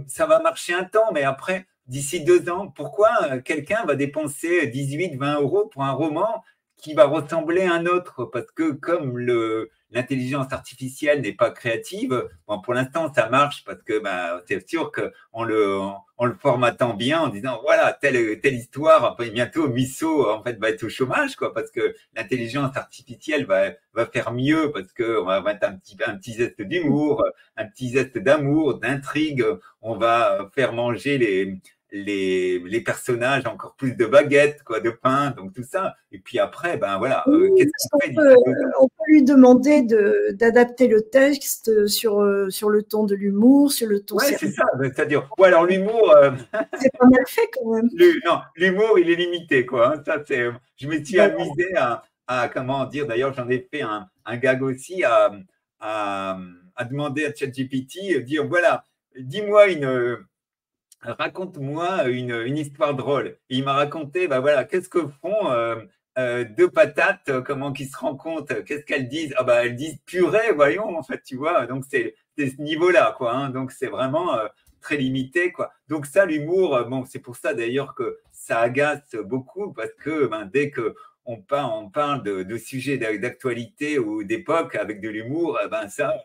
Speaker 2: ça va marcher un temps, mais après, d'ici 2 ans, pourquoi quelqu'un va dépenser 18-20 euros pour un roman qui va ressembler à un autre? Parce que comme l'intelligence artificielle n'est pas créative, bon, pour l'instant, ça marche parce que c'est sûr qu'en le formatant bien, en disant voilà, telle histoire, bientôt Misso en fait, va être au chômage, quoi, parce que l'intelligence artificielle va faire mieux, parce qu'on va mettre un petit zeste d'humour, un petit zeste d'amour, d'intrigue, on va faire manger les personnages encore plus de baguettes, quoi, de pain, donc tout ça. Et puis après, voilà, qu'est-ce qu'on fait?
Speaker 1: On peut lui demander d'adapter le texte sur le ton de l'humour, sur le ton
Speaker 2: sérieux. C'est ça, c'est-à-dire, alors l'humour…
Speaker 1: c'est pas mal fait quand même.
Speaker 2: Non, l'humour, il est limité, quoi. Hein. Ça, je me suis amusé à comment dire, d'ailleurs, j'en ai fait un gag aussi, à demander à ChatGPT, dire, voilà, dis-moi raconte-moi une histoire drôle. Et il m'a raconté, voilà, qu'est-ce que font deux patates, qui se rencontrent, qu'est-ce qu'elles disent? Elles disent purée, voyons, en fait, tu vois. Donc, c'est ce niveau-là, quoi. Hein. Donc, c'est vraiment très limité, quoi. Donc, ça, l'humour, c'est pour ça, d'ailleurs, que ça agace beaucoup, parce que dès qu'on parle de sujets d'actualité ou d'époque avec de l'humour, ça…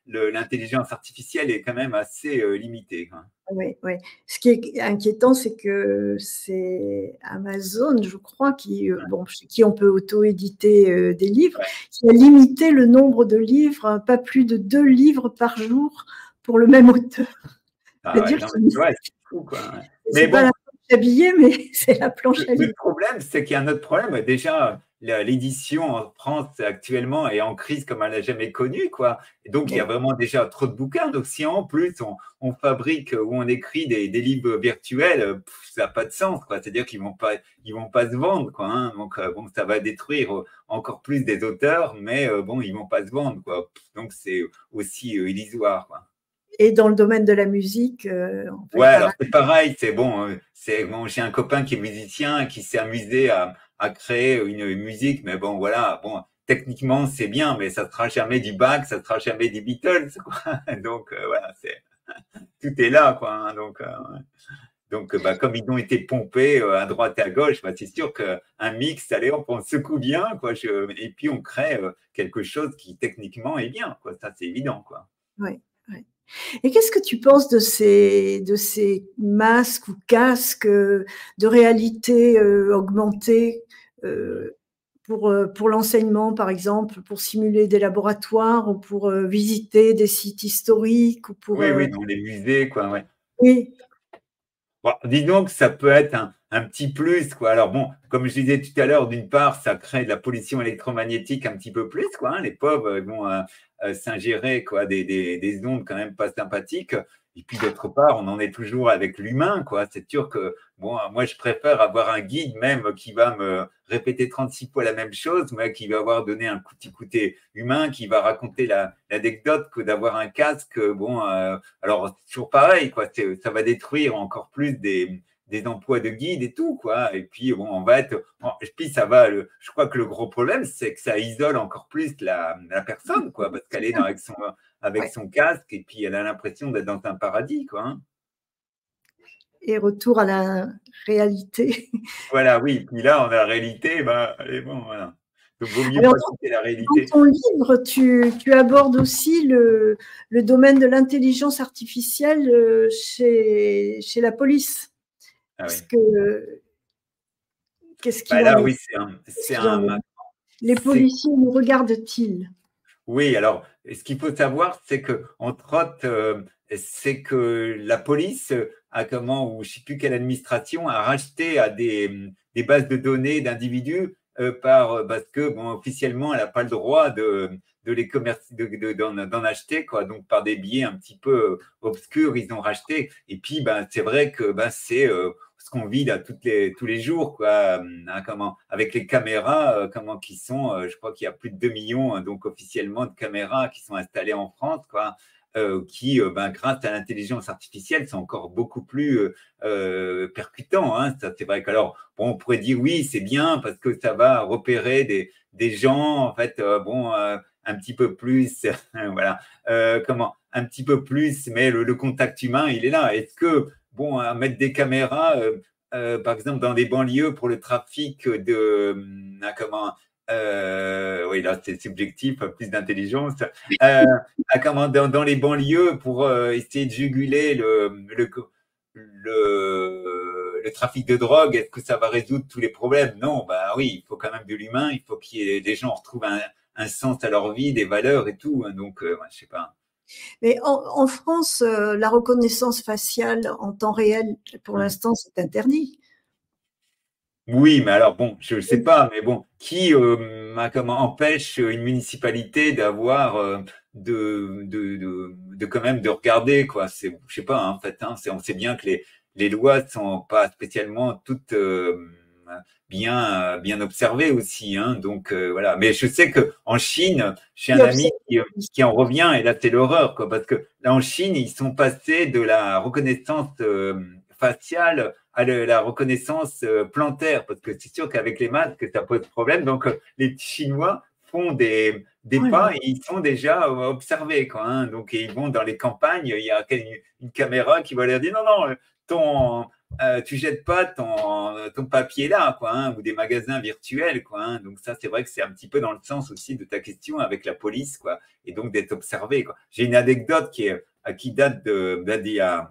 Speaker 2: l'intelligence artificielle est quand même assez limitée. Quoi.
Speaker 1: Oui, oui. Ce qui est inquiétant, c'est que c'est Amazon, je crois, chez qui on peut auto-éditer des livres, qui a limité le nombre de livres, pas plus de 2 livres par jour pour le même auteur.
Speaker 2: C'est-à-dire c'est fou, quoi.
Speaker 1: C'est pas la planche à billets, mais c'est la planche à livres.
Speaker 2: Le problème, c'est qu'il y a un autre problème. Déjà, l'édition en France actuellement est en crise comme elle n'a jamais connue, quoi. Et donc, il y a vraiment déjà trop de bouquins. Donc, si en plus on fabrique ou on écrit des livres virtuels, ça n'a pas de sens, quoi. C'est-à-dire qu'ils vont pas se vendre, quoi, hein. Donc, bon, ça va détruire encore plus des auteurs, mais bon, ils vont pas se vendre, quoi. Donc, c'est aussi illusoire, quoi.
Speaker 1: Et dans le domaine de la musique, on fait
Speaker 2: Ouais,
Speaker 1: pareil.
Speaker 2: alors c'est pareil, c'est bon, j'ai un copain qui est musicien qui s'est amusé à créer une musique, mais bon, voilà, bon, techniquement c'est bien, mais ça ne sera jamais du Bach, ça ne sera jamais des Beatles, quoi. Donc voilà, tout est là, quoi, hein. Donc bah, comme ils ont été pompés à droite et à gauche, bah, c'est sûr qu'un mix, allez, on secoue bien, quoi, et puis on crée quelque chose qui techniquement est bien, quoi. Ça c'est évident, quoi.
Speaker 1: Ouais, ouais. Et qu'est-ce que tu penses de ces masques ou casques de réalité augmentée pour l'enseignement, par exemple, pour simuler des laboratoires ou pour visiter des sites historiques ou pour…
Speaker 2: Oui, oui, dans les musées, quoi, ouais.
Speaker 1: Oui,
Speaker 2: Bon, dis donc, ça peut être un petit plus, quoi. Alors bon, comme je disais tout à l'heure, d'une part, ça crée de la pollution électromagnétique un petit peu plus, quoi, hein. Les pauvres vont s'ingérer, quoi, des ondes quand même pas sympathiques. Et puis d'autre part, on en est toujours avec l'humain, quoi. C'est sûr que bon, moi, je préfère avoir un guide même qui va me répéter 36 fois la même chose, mais qui va avoir donné un petit côté humain, qui va raconter l'anecdote, que d'avoir un casque. Bon, alors toujours pareil, quoi. Ça va détruire encore plus des emplois de guide et tout, quoi. Et puis, bon, on va être. Bon, et puis, ça va. Je crois que le gros problème, c'est que ça isole encore plus la personne, quoi, parce qu'elle est avec
Speaker 1: ouais.
Speaker 2: son casque et puis elle a l'impression d'être dans un paradis, quoi, hein.
Speaker 1: Et retour à la réalité.
Speaker 2: Voilà, oui. Puis là, on a la réalité, ben, allez, bon, voilà. Donc, vaut mieux
Speaker 1: Alors,
Speaker 2: pas quitter la
Speaker 1: dans
Speaker 2: réalité.
Speaker 1: ton livre, tu abordes aussi le domaine de l'intelligence artificielle chez la police.
Speaker 2: Ah oui.
Speaker 1: Qu'est-ce
Speaker 2: Bah
Speaker 1: qu'il en
Speaker 2: là,
Speaker 1: est?
Speaker 2: oui,
Speaker 1: Qu'est-ce
Speaker 2: c'est
Speaker 1: qu'il en est?
Speaker 2: un,
Speaker 1: Les
Speaker 2: c'est
Speaker 1: policiers nous regardent-ils?
Speaker 2: Oui, alors, ce qu'il faut savoir, c'est que entre autres, c'est que la police a comment, ou je ne sais plus quelle administration, a racheté à des bases de données d'individus parce que, bon, officiellement, elle n'a pas le droit de les commercer, d'en acheter, quoi. Donc, par des biais un petit peu obscurs, ils ont racheté. Et puis, ben, c'est vrai que ben, c'est ce qu'on vit là tous les jours, quoi, hein, comment, avec les caméras, comment qui sont, je crois qu'il y a plus de 2 millions, donc officiellement, de caméras qui sont installées en France, quoi, qui, ben, grâce à l'intelligence artificielle, sont encore beaucoup plus percutants, hein. Ça, c'est vrai qu'alors, bon, on pourrait dire oui, c'est bien parce que ça va repérer des gens, en fait, bon, un petit peu plus, voilà, comment, un petit peu plus, mais le contact humain, il est là. Est-ce que bon, à mettre des caméras, par exemple, dans des banlieues pour le trafic comment, oui, là, c'est subjectif, plus d'intelligence, dans les banlieues pour essayer de juguler le trafic de drogue, est-ce que ça va résoudre tous les problèmes? Non, bah oui, il faut quand même de l'humain, il faut qu'il y ait des gens retrouvent un sens à leur vie, des valeurs et tout, hein. Donc, je sais pas.
Speaker 1: Mais en France, la reconnaissance faciale en temps réel, pour l'instant, c'est interdit.
Speaker 2: Oui, mais alors bon, je ne sais pas, mais bon, qui comment empêche une municipalité d'avoir quand même de regarder, quoi. C'est, je sais pas, hein, en fait, hein, on sait bien que les lois sont pas spécialement toutes bien observées aussi, hein. Donc voilà. Mais je sais que en Chine, j'ai un ami qui en revient et là c'est l'horreur, quoi, parce que là en Chine ils sont passés de la reconnaissance faciale à la reconnaissance plantaire, parce que c'est sûr qu'avec les masques, ça pose problème. Donc, les Chinois font des pas et ils sont déjà observés, quoi, hein. Donc, ils vont dans les campagnes, il y a une caméra qui va leur dire non, non, tu jettes pas ton papier là, quoi, hein, ou des magasins virtuels, quoi, hein. Donc, ça, c'est vrai que c'est un petit peu dans le sens aussi de ta question avec la police, quoi, et donc d'être observé, quoi. J'ai une anecdote qui date d'il y a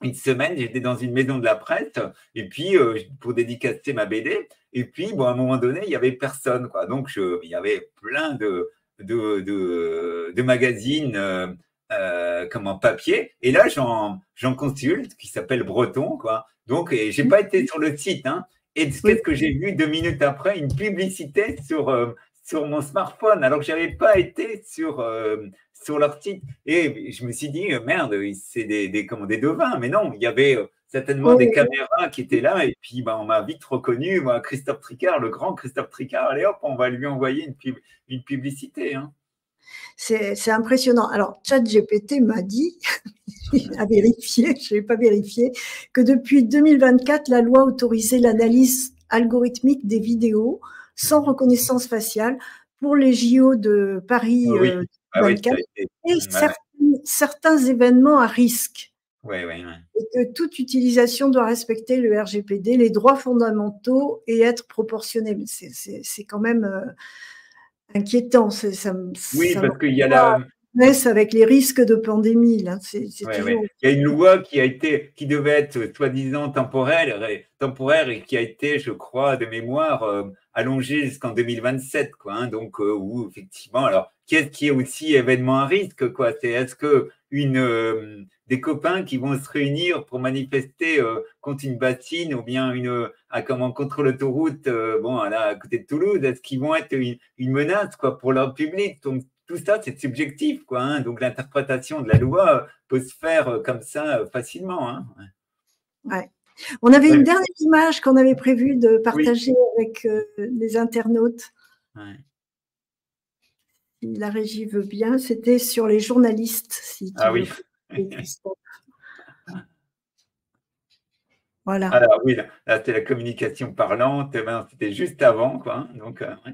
Speaker 2: une semaine, j'étais dans une maison de la presse et puis pour dédicacer ma BD. Et puis, bon, à un moment donné, il n'y avait personne, quoi. Donc, il y avait plein de magazines comme en papier. Et là, j'en consulte qui s'appelle Breton, quoi. Donc, j'ai pas été sur le site, hein. Et qu'est-ce que j'ai vu 2 minutes après? Une publicité sur mon smartphone, alors que je n'avais pas été sur leur site. Et je me suis dit, merde, c'est des devins. Mais non, il y avait certainement des
Speaker 1: Oui,
Speaker 2: caméras qui étaient là. Et puis, on m'a vite reconnu, moi, Christophe Tricard, le grand Christophe Tricard. Allez hop, on va lui envoyer une publicité. Hein.
Speaker 1: c'est impressionnant. Alors, ChatGPT m'a dit, à vérifier, je n'ai pas vérifié, que depuis 2024, la loi autorisait l'analyse algorithmique des vidéos sans reconnaissance faciale pour les JO de Paris
Speaker 2: Oui, ah oui, ça
Speaker 1: 24
Speaker 2: a été.
Speaker 1: et
Speaker 2: Ouais,
Speaker 1: certains événements à risque.
Speaker 2: ouais, ouais, ouais.
Speaker 1: Et que toute utilisation doit respecter le RGPD, les droits fondamentaux et être proportionnée. C'est quand même inquiétant.
Speaker 2: Oui,
Speaker 1: Ça me
Speaker 2: parce qu'il y a la,
Speaker 1: laisse avec les risques de pandémie. Là. C'est
Speaker 2: ouais, ouais.
Speaker 1: toujours.
Speaker 2: Il y a une loi qui devait être soi-disant temporaire et qui a été, je crois, de mémoire, allongée jusqu'en 2027, quoi. Hein. Donc, où effectivement, alors, qu'est-ce qui est aussi événement à risque, quoi? Est-ce que des copains qui vont se réunir pour manifester contre une bassine ou bien contre l'autoroute, là, à côté de Toulouse, est-ce qu'ils vont être une menace, quoi, pour leur public? Donc, tout ça, c'est subjectif, quoi. Hein. Donc, l'interprétation de la loi peut se faire comme ça facilement. Hein.
Speaker 1: Ouais. On avait une
Speaker 2: Ouais.
Speaker 1: dernière image qu'on avait prévu de
Speaker 2: Oui.
Speaker 1: partager avec les internautes.
Speaker 2: Ouais.
Speaker 1: Si la régie veut bien, c'était sur les journalistes, si tu
Speaker 2: Ah
Speaker 1: veux.
Speaker 2: oui.
Speaker 1: Voilà.
Speaker 2: Alors oui, là c'était la communication parlante. C'était juste avant, quoi. Hein. Donc, ouais.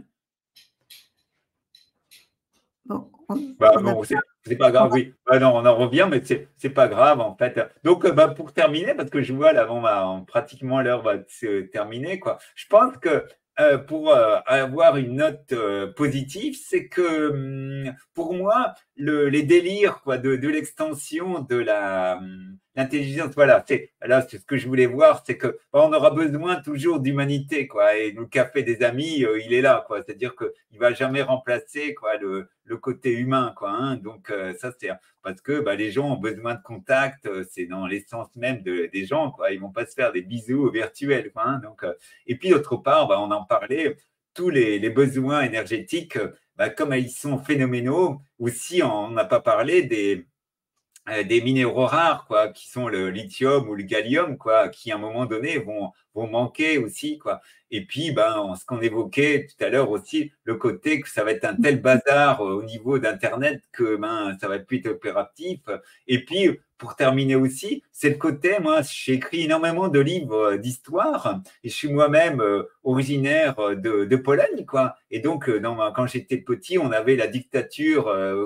Speaker 1: Bon, on a
Speaker 2: Bon, c'est pas grave, oui. Non, on en revient, mais c'est pas grave, en fait. Donc, pour terminer, parce que je vois, là, pratiquement l'heure va se terminer, quoi. Je pense que pour avoir une note positive, c'est que pour moi, les délires, quoi, de l'extension de l'intelligence, voilà, c'est ce que je voulais voir, c'est que on aura besoin toujours d'humanité, quoi. Et le café des amis, il est là, quoi. C'est-à-dire qu'il va jamais remplacer, quoi, le côté humain, quoi. Hein. Donc, ça, c'est parce que les gens ont besoin de contact, c'est dans l'essence même des gens, quoi. Ils vont pas se faire des bisous virtuels, quoi. Hein. Donc, et puis, d'autre part, on en parlait, tous les besoins énergétiques, comme ils sont phénoménaux, aussi, on n'a pas parlé des minéraux rares, quoi, qui sont le lithium ou le gallium, quoi, qui à un moment donné vont manquer aussi, quoi. Et puis, ce qu'on évoquait tout à l'heure aussi, le côté que ça va être un tel bazar au niveau d'Internet que ça va plus être opératif. Et puis, pour terminer aussi, c'est le côté, moi, j'ai écrit énormément de livres d'histoire et je suis moi-même originaire de Pologne, quoi. Et donc, quand j'étais petit, on avait la dictature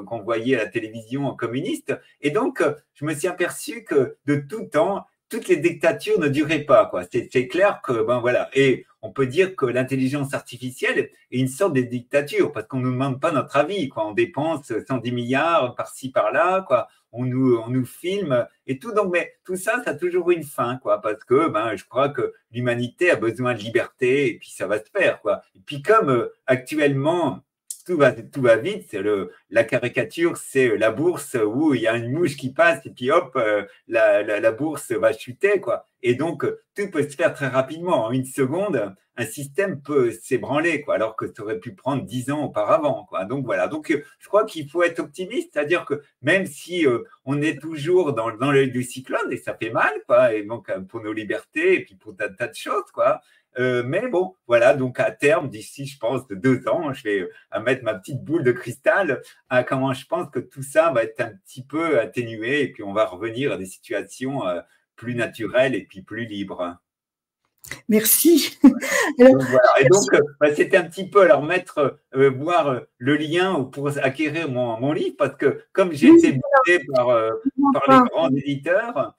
Speaker 2: qu'on voyait à la télévision communiste. Et donc, je me suis aperçu que de tout temps, toutes les dictatures ne duraient pas, quoi. C'est clair que, voilà. Et on peut dire que l'intelligence artificielle est une sorte de dictature parce qu'on ne nous demande pas notre avis, quoi. On dépense 110 milliards par-ci, par-là, quoi. On nous filme et tout. Donc, mais tout ça, ça a toujours une fin, quoi. Parce que, je crois que l'humanité a besoin de liberté et puis ça va se faire, quoi. Et puis, comme actuellement, tout va vite. La caricature, c'est la bourse où il y a une mouche qui passe et puis hop, la bourse va chuter, quoi. Et donc, tout peut se faire très rapidement. En une seconde, un système peut s'ébranler, quoi, alors que ça aurait pu prendre 10 ans auparavant, quoi. Donc, voilà. Donc, je crois qu'il faut être optimiste, c'est-à-dire que même si on est toujours dans l'œil du cyclone, et ça fait mal, quoi, et donc pour nos libertés et puis pour un tas de choses, quoi. Mais bon, voilà, donc à terme, d'ici, je pense, de 2 ans, je vais mettre ma petite boule de cristal à comment je pense que tout ça va être un petit peu atténué et puis on va revenir à des situations plus naturelles et puis plus libres.
Speaker 1: Merci. Alors,
Speaker 2: Donc voilà. Et
Speaker 1: merci.
Speaker 2: donc, c'était un petit peu alors voir le lien pour acquérir mon livre parce que comme j'ai
Speaker 1: Oui,
Speaker 2: été boudé par les
Speaker 1: pas.
Speaker 2: grands éditeurs,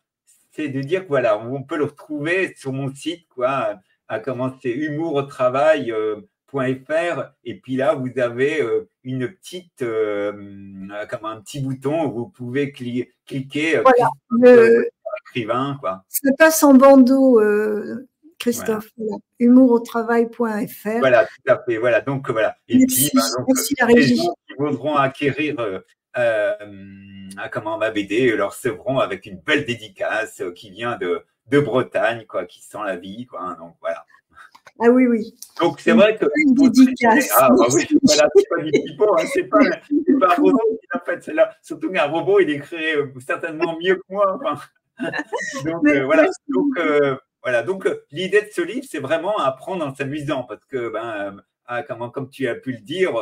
Speaker 2: c'est de dire que voilà, on peut le retrouver sur mon site, quoi, à commencer humour-au-travail.fr et puis là, vous avez une petite, comme un petit bouton où vous pouvez cliquer
Speaker 1: Voilà. Le,
Speaker 2: écrivain, quoi.
Speaker 1: ça passe en bandeau,
Speaker 2: Voilà.
Speaker 1: Christophe. Voilà. Humourautravail.fr.
Speaker 2: Voilà, tout à fait. Voilà, donc voilà. Et puis,
Speaker 1: Merci. Merci la
Speaker 2: les
Speaker 1: régie.
Speaker 2: gens qui voudront acquérir ma BD le recevront avec une belle dédicace qui vient de Bretagne, quoi, qui sent la vie, quoi. Hein, donc voilà.
Speaker 1: Ah oui, oui.
Speaker 2: Donc, c'est vrai que…
Speaker 1: Une dédicace.
Speaker 2: Ah, bah oui, voilà, c'est pas du typo, hein, c'est pas un robot qui l'a fait, c'est là. Surtout qu'un robot, il écrit certainement mieux que moi. Enfin. Donc, voilà. Voilà. Donc, l'idée de ce livre, c'est vraiment apprendre en s'amusant parce que, comme tu as pu le dire,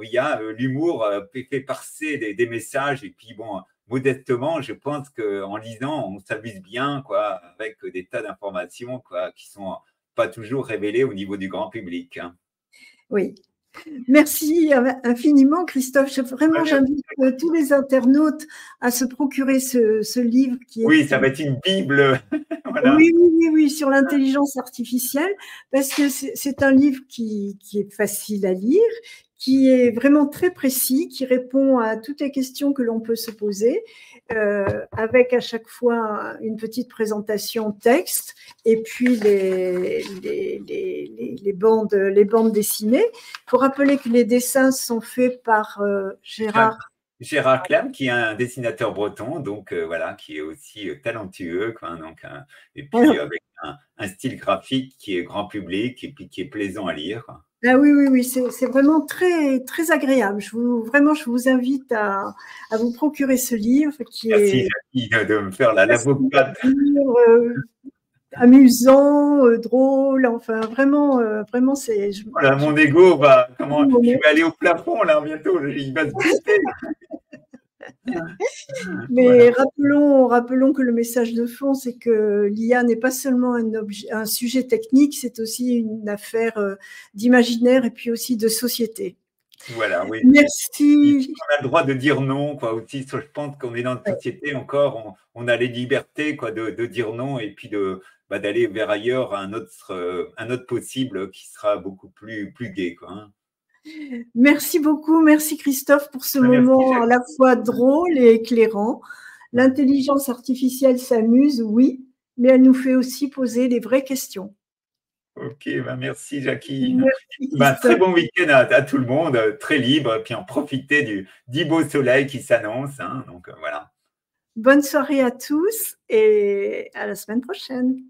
Speaker 2: il y a l'humour fait passer des messages et puis, bon, modestement, je pense qu'en lisant, on s'amuse bien, quoi, avec des tas d'informations, quoi, qui sont pas toujours révélées au niveau du grand public. Hein.
Speaker 1: Oui. Merci infiniment, Christophe. Vraiment, j'invite tous les internautes à se procurer ce livre qui est…
Speaker 2: Oui, ça va être une bible.
Speaker 1: Voilà. Oui, sur l'intelligence artificielle, parce que c'est un livre qui est facile à lire, qui est vraiment très précis, qui répond à toutes les questions que l'on peut se poser, avec à chaque fois une petite présentation texte et puis les bandes dessinées. Il faut rappeler que les dessins sont faits par
Speaker 2: Gérard Clam, qui est un dessinateur breton, donc voilà, qui est aussi talentueux, quoi, donc, et puis avec un style graphique qui est grand public et puis qui est plaisant à lire.
Speaker 1: Ah oui, c'est vraiment très, très agréable. Je vous invite à vous procurer ce livre qui
Speaker 2: Merci, Jackie, de me faire l'avocate.
Speaker 1: Amusant, drôle, enfin vraiment c'est…
Speaker 2: Voilà, mon ego je vais aller au plafond là bientôt, il va se booster.
Speaker 1: Mais voilà. rappelons que le message de fond, c'est que l'IA n'est pas seulement un sujet technique, c'est aussi une affaire d'imaginaire et puis aussi de société.
Speaker 2: Voilà, oui.
Speaker 1: Merci.
Speaker 2: On a le droit de dire non, quoi. Aussi, je pense qu'on est dans une société encore, on a les libertés, quoi, de dire non et puis d'aller vers ailleurs, un autre possible qui sera beaucoup plus gai, quoi. Hein.
Speaker 1: Merci beaucoup, merci Christophe pour ce moment à la fois drôle et éclairant. L'intelligence artificielle s'amuse, oui, mais elle nous fait aussi poser des vraies questions.
Speaker 2: Ok, merci Jackie.
Speaker 1: Merci,
Speaker 2: très bon week-end à tout le monde, très libre, puis en profiter du beau soleil qui s'annonce. Hein, donc voilà.
Speaker 1: Bonne soirée à tous et à la semaine prochaine.